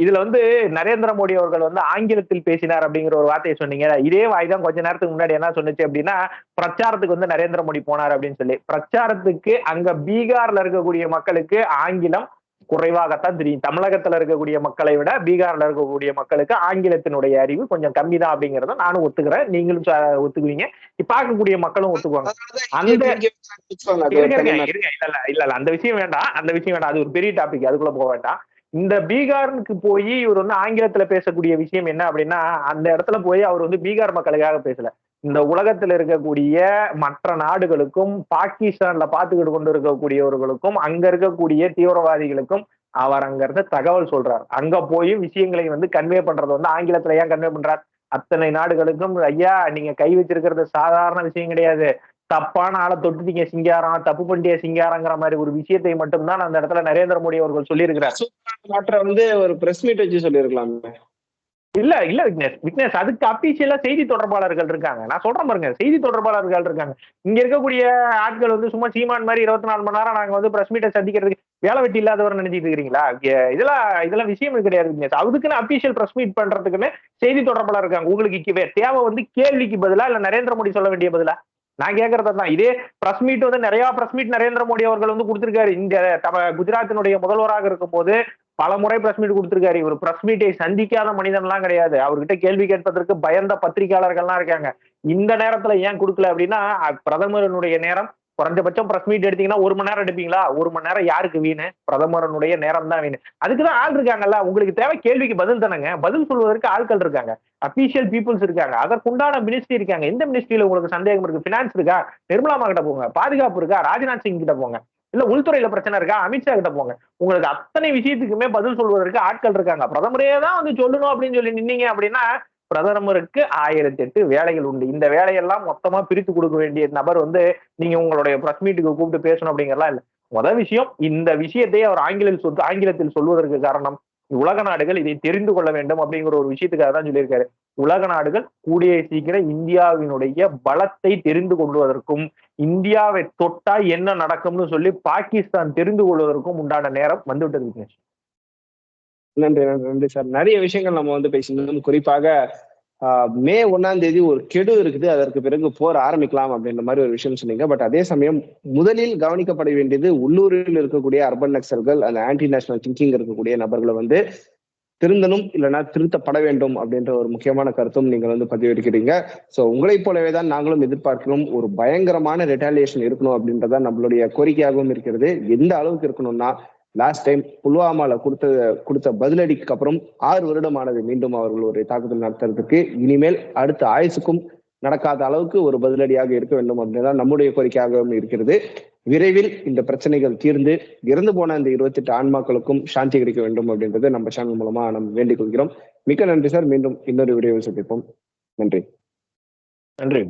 இதுல வந்து நரேந்திர மோடி அவர்கள் வந்து ஆங்கிலத்தில் பேசினார் அப்படிங்கிற ஒரு வார்த்தையை சொன்னீங்க. இதே வாய்தான் கொஞ்ச நேரத்துக்கு முன்னாடி என்ன சொன்னுச்சு அப்படின்னா, பிரச்சாரத்துக்கு வந்து நரேந்திர மோடி போனார் அப்படின்னு சொல்லி. பிரச்சாரத்துக்கு அங்க பீகார்ல இருக்கக்கூடிய மக்களுக்கு ஆங்கிலம் குறைவாகத்தான் தெரியும். தமிழகத்துல இருக்கக்கூடிய மக்களை விட பீகார்ல இருக்கக்கூடிய மக்களுக்கு ஆங்கிலத்தினுடைய அறிவு கொஞ்சம் கம்மி தான் அப்படிங்கறத நானும் ஒத்துக்கிறேன். நீங்களும் ஒத்துக்குவீங்க. பார்க்கக்கூடிய மக்களும் ஒத்துக்குவாங்க. இல்ல அந்த விஷயம் வேண்டாம். அது ஒரு பெரிய டாபிக், அதுக்குள்ள போக வேண்டாம். இந்த பீகாருக்கு போய் இவர் வந்து ஆங்கிலத்துல பேசக்கூடிய விஷயம் என்ன அப்படின்னா, அந்த இடத்துல போய் அவர் வந்து பீகார் மக்களுக்காக பேசல. இந்த உலகத்துல இருக்கக்கூடிய மற்ற நாடுகளுக்கும் பாகிஸ்தான்ல பாத்துக்கிட்டு கொண்டு இருக்கக்கூடியவர்களுக்கும் அங்க இருக்கக்கூடிய தீவிரவாதிகளுக்கும் அவர் அங்க இருந்து தகவல் சொல்றார். அங்க போய் விஷயங்களை வந்து கன்வே பண்றது வந்து ஆங்கிலத்துல ஏன் கன்வே பண்றார்? அத்தனை நாடுகளுக்கும் ஐயா நீங்க கை வச்சிருக்கிறது சாதாரண விஷயம் கிடையாது. தப்பான ஆளை தொட்டுட்டீங்க சிங்காரம், தப்பு பண்ணிட்டிய சிங்காரங்கிற மாதிரி ஒரு விஷயத்தை மட்டும்தான் அந்த இடத்துல நரேந்திர மோடி அவர்கள் சொல்லியிருக்கிறார். மாற்ற வந்து ஒரு பிரஸ் மீட் வச்சு சொல்லியிருக்கலாம். இல்ல இல்ல விக்னேஷ் அதுக்கு அபிஷியலா செய்தி தொடர்பாளர்கள் இருக்காங்க. நான் சொல்றேன் பாருங்க, செய்தி தொடர்பாளர்கள் இருக்காங்க. இங்க இருக்கக்கூடிய ஆட்கள் வந்து சும்மா சீமான் மாதிரி 24 மணி நேரம் நாங்க வந்து பிரஸ் மீட்டை சந்திக்கிறதுக்கு வேலை வெட்டி இல்லாதவர் நினைச்சிட்டு இருக்கிறீங்களா? இதெல்லாம் விஷயம் கிடையாது விக்னேஷ். அதுக்குன்னு அபிஷியல் பிரஸ் மீட் பண்றதுக்குன்னு செய்தி தொடர்பாளர் இருக்காங்க. உங்களுக்கு தேவை வந்து கேள்விக்கு பதிலா இல்ல நரேந்திர மோடி சொல்ல வேண்டிய பதிலா? நான் கேட்கறதுதான். இதே பிரஸ் மீட் வந்து நிறைய பிரஸ் மீட் நரேந்திர மோடி அவர்கள் வந்து கொடுத்திருக்காரு. இந்த குஜராத்தினுடைய முதல்வராக இருக்கும் போது பல முறை பிரஸ் மீட் கொடுத்திருக்காரு. இவர் பிரஸ் மீட்டை சந்திக்காத மனிதன் எல்லாம் கிடையாது. அவர்கிட்ட கேள்வி கேட்பதற்கு பயந்த பத்திரிகையாளர்கள்லாம் இருக்காங்க. இந்த நேரத்துல ஏன் கொடுக்கல அப்படின்னா, பிரதமரனுடைய நேரம் குறைஞ்சபட்சம் பிரஸ் மீட் எடுத்தீங்கன்னா 1 மணி நேரம் எடுப்பீங்களா? 1 மணி நேரம் யாருக்கு வீணு? பிரதமரனுடைய நேரம் தான் வீணு. அதுக்குதான் ஆள் இருக்காங்கல்ல. உங்களுக்கு தேவை கேள்விக்கு பதில் தானங்க. பதில் சொல்வதற்கு ஆட்கள் இருக்காங்க, அபிஷியல் பீப்புள்ஸ் இருக்காங்க, அதற்குண்டான மினிஸ்ட்ரி இருக்காங்க. எந்த மினிஸ்ட்ரியில உங்களுக்கு சந்தேகம் இருக்கு? பினான்ஸ் இருக்கா? நிர்மலாமா கிட்ட போங்க. பாதுகாப்பு இருக்கா? ராஜ்நாத் சிங் கிட்ட போங்க. இல்ல உள்துறையில பிரச்சனை இருக்கா? அமித்ஷா கிட்ட போங்க. உங்களுக்கு அத்தனை விஷயத்துக்குமே பதில் சொல்வதற்கு ஆட்கள் இருக்காங்க. பிரதமரே தான் வந்து சொல்லணும் அப்படின்னு சொல்லி நின்னீங்க அப்படின்னா பிரதமருக்கு 1008 வேலைகள் உண்டு. இந்த வேலையெல்லாம் மொத்தமா பிரித்து கொடுக்க வேண்டிய நபர் வந்து நீங்க உங்களுடைய பிரஸ் மீட்டுக்கு கூப்பிட்டு பேசணும் அப்படிங்கறலாம் இல்ல. முதல் விஷயம், இந்த விஷயத்தை அவர் ஆங்கிலத்தில் சொல்வதற்கு காரணம் உலக நாடுகள் இதை தெரிந்து கொள்ள வேண்டும் அப்படிங்கிற ஒரு விஷயத்துக்காக தான் சொல்லியிருக்காரு. உலக நாடுகள் கூடிய சீக்கிரம் இந்தியாவினுடைய பலத்தை தெரிந்து கொள்வதற்கும் இந்தியாவை தொட்டா என்ன நடக்கும்னு சொல்லி பாகிஸ்தான் தெரிந்து கொள்வதற்கும் உண்டான நேரம் வந்துவிட்டது. நன்றி நன்றி சார். நிறைய விஷயங்கள் நம்ம வந்து பேசினோம். குறிப்பாக மே 1ஆம் தேதி ஒரு கெடு இருக்குது, அதற்கு பிறகு போர் ஆரம்பிக்கலாம் அப்படின்ற மாதிரி ஒரு விஷயம் சொன்னீங்க. பட் அதே சமயம் முதலில் கவனிக்கப்பட வேண்டியது உள்ளூரில் இருக்கக்கூடிய அர்பன் நக்சல்கள், அந்த ஆன்டி நேஷனல் திங்கிங் இருக்கக்கூடிய நபர்களை வந்து திருந்தணும், இல்லைன்னா திருத்தப்பட வேண்டும் அப்படின்ற ஒரு முக்கியமான கருத்தும் நீங்கள் வந்து பதிவிருக்கிறீங்க. ஸோ உங்களை போலவே தான் நாங்களும் எதிர்பார்க்கிறோம். ஒரு பயங்கரமான ரிட்டாலியேஷன் இருக்கணும் அப்படின்றதான் நம்மளுடைய கோரிக்கையாகவும் இருக்கிறது. எந்த அளவுக்கு இருக்கணும்னா, லாஸ்ட் டைம் புல்வாமால கொடுத்த பதிலடிக்கு அப்புறம் 6 வருடமானது மீண்டும் அவர்கள் ஒரு தாக்குதல் நடத்துறதுக்கு. இனிமேல் அடுத்த ஆயுசுக்கும் நடக்காத அளவுக்கு ஒரு பதிலடியாக இருக்க வேண்டும் அப்படின்றதான் நம்முடைய கோரிக்கையாகவும் இருக்கிறது. விரைவில் இந்த பிரச்சனைகள் தீர்ந்து இறந்து போன இந்த 28 ஆன்மாக்களுக்கும் சாந்தி கிடைக்க வேண்டும் அப்படின்றது நம்ம சேனல் மூலமா நம்ம வேண்டிக் கொள்கிறோம். மிக்க நன்றி சார். மீண்டும் இன்னொரு வீடியோவில் சந்திப்போம். நன்றி. நன்றி.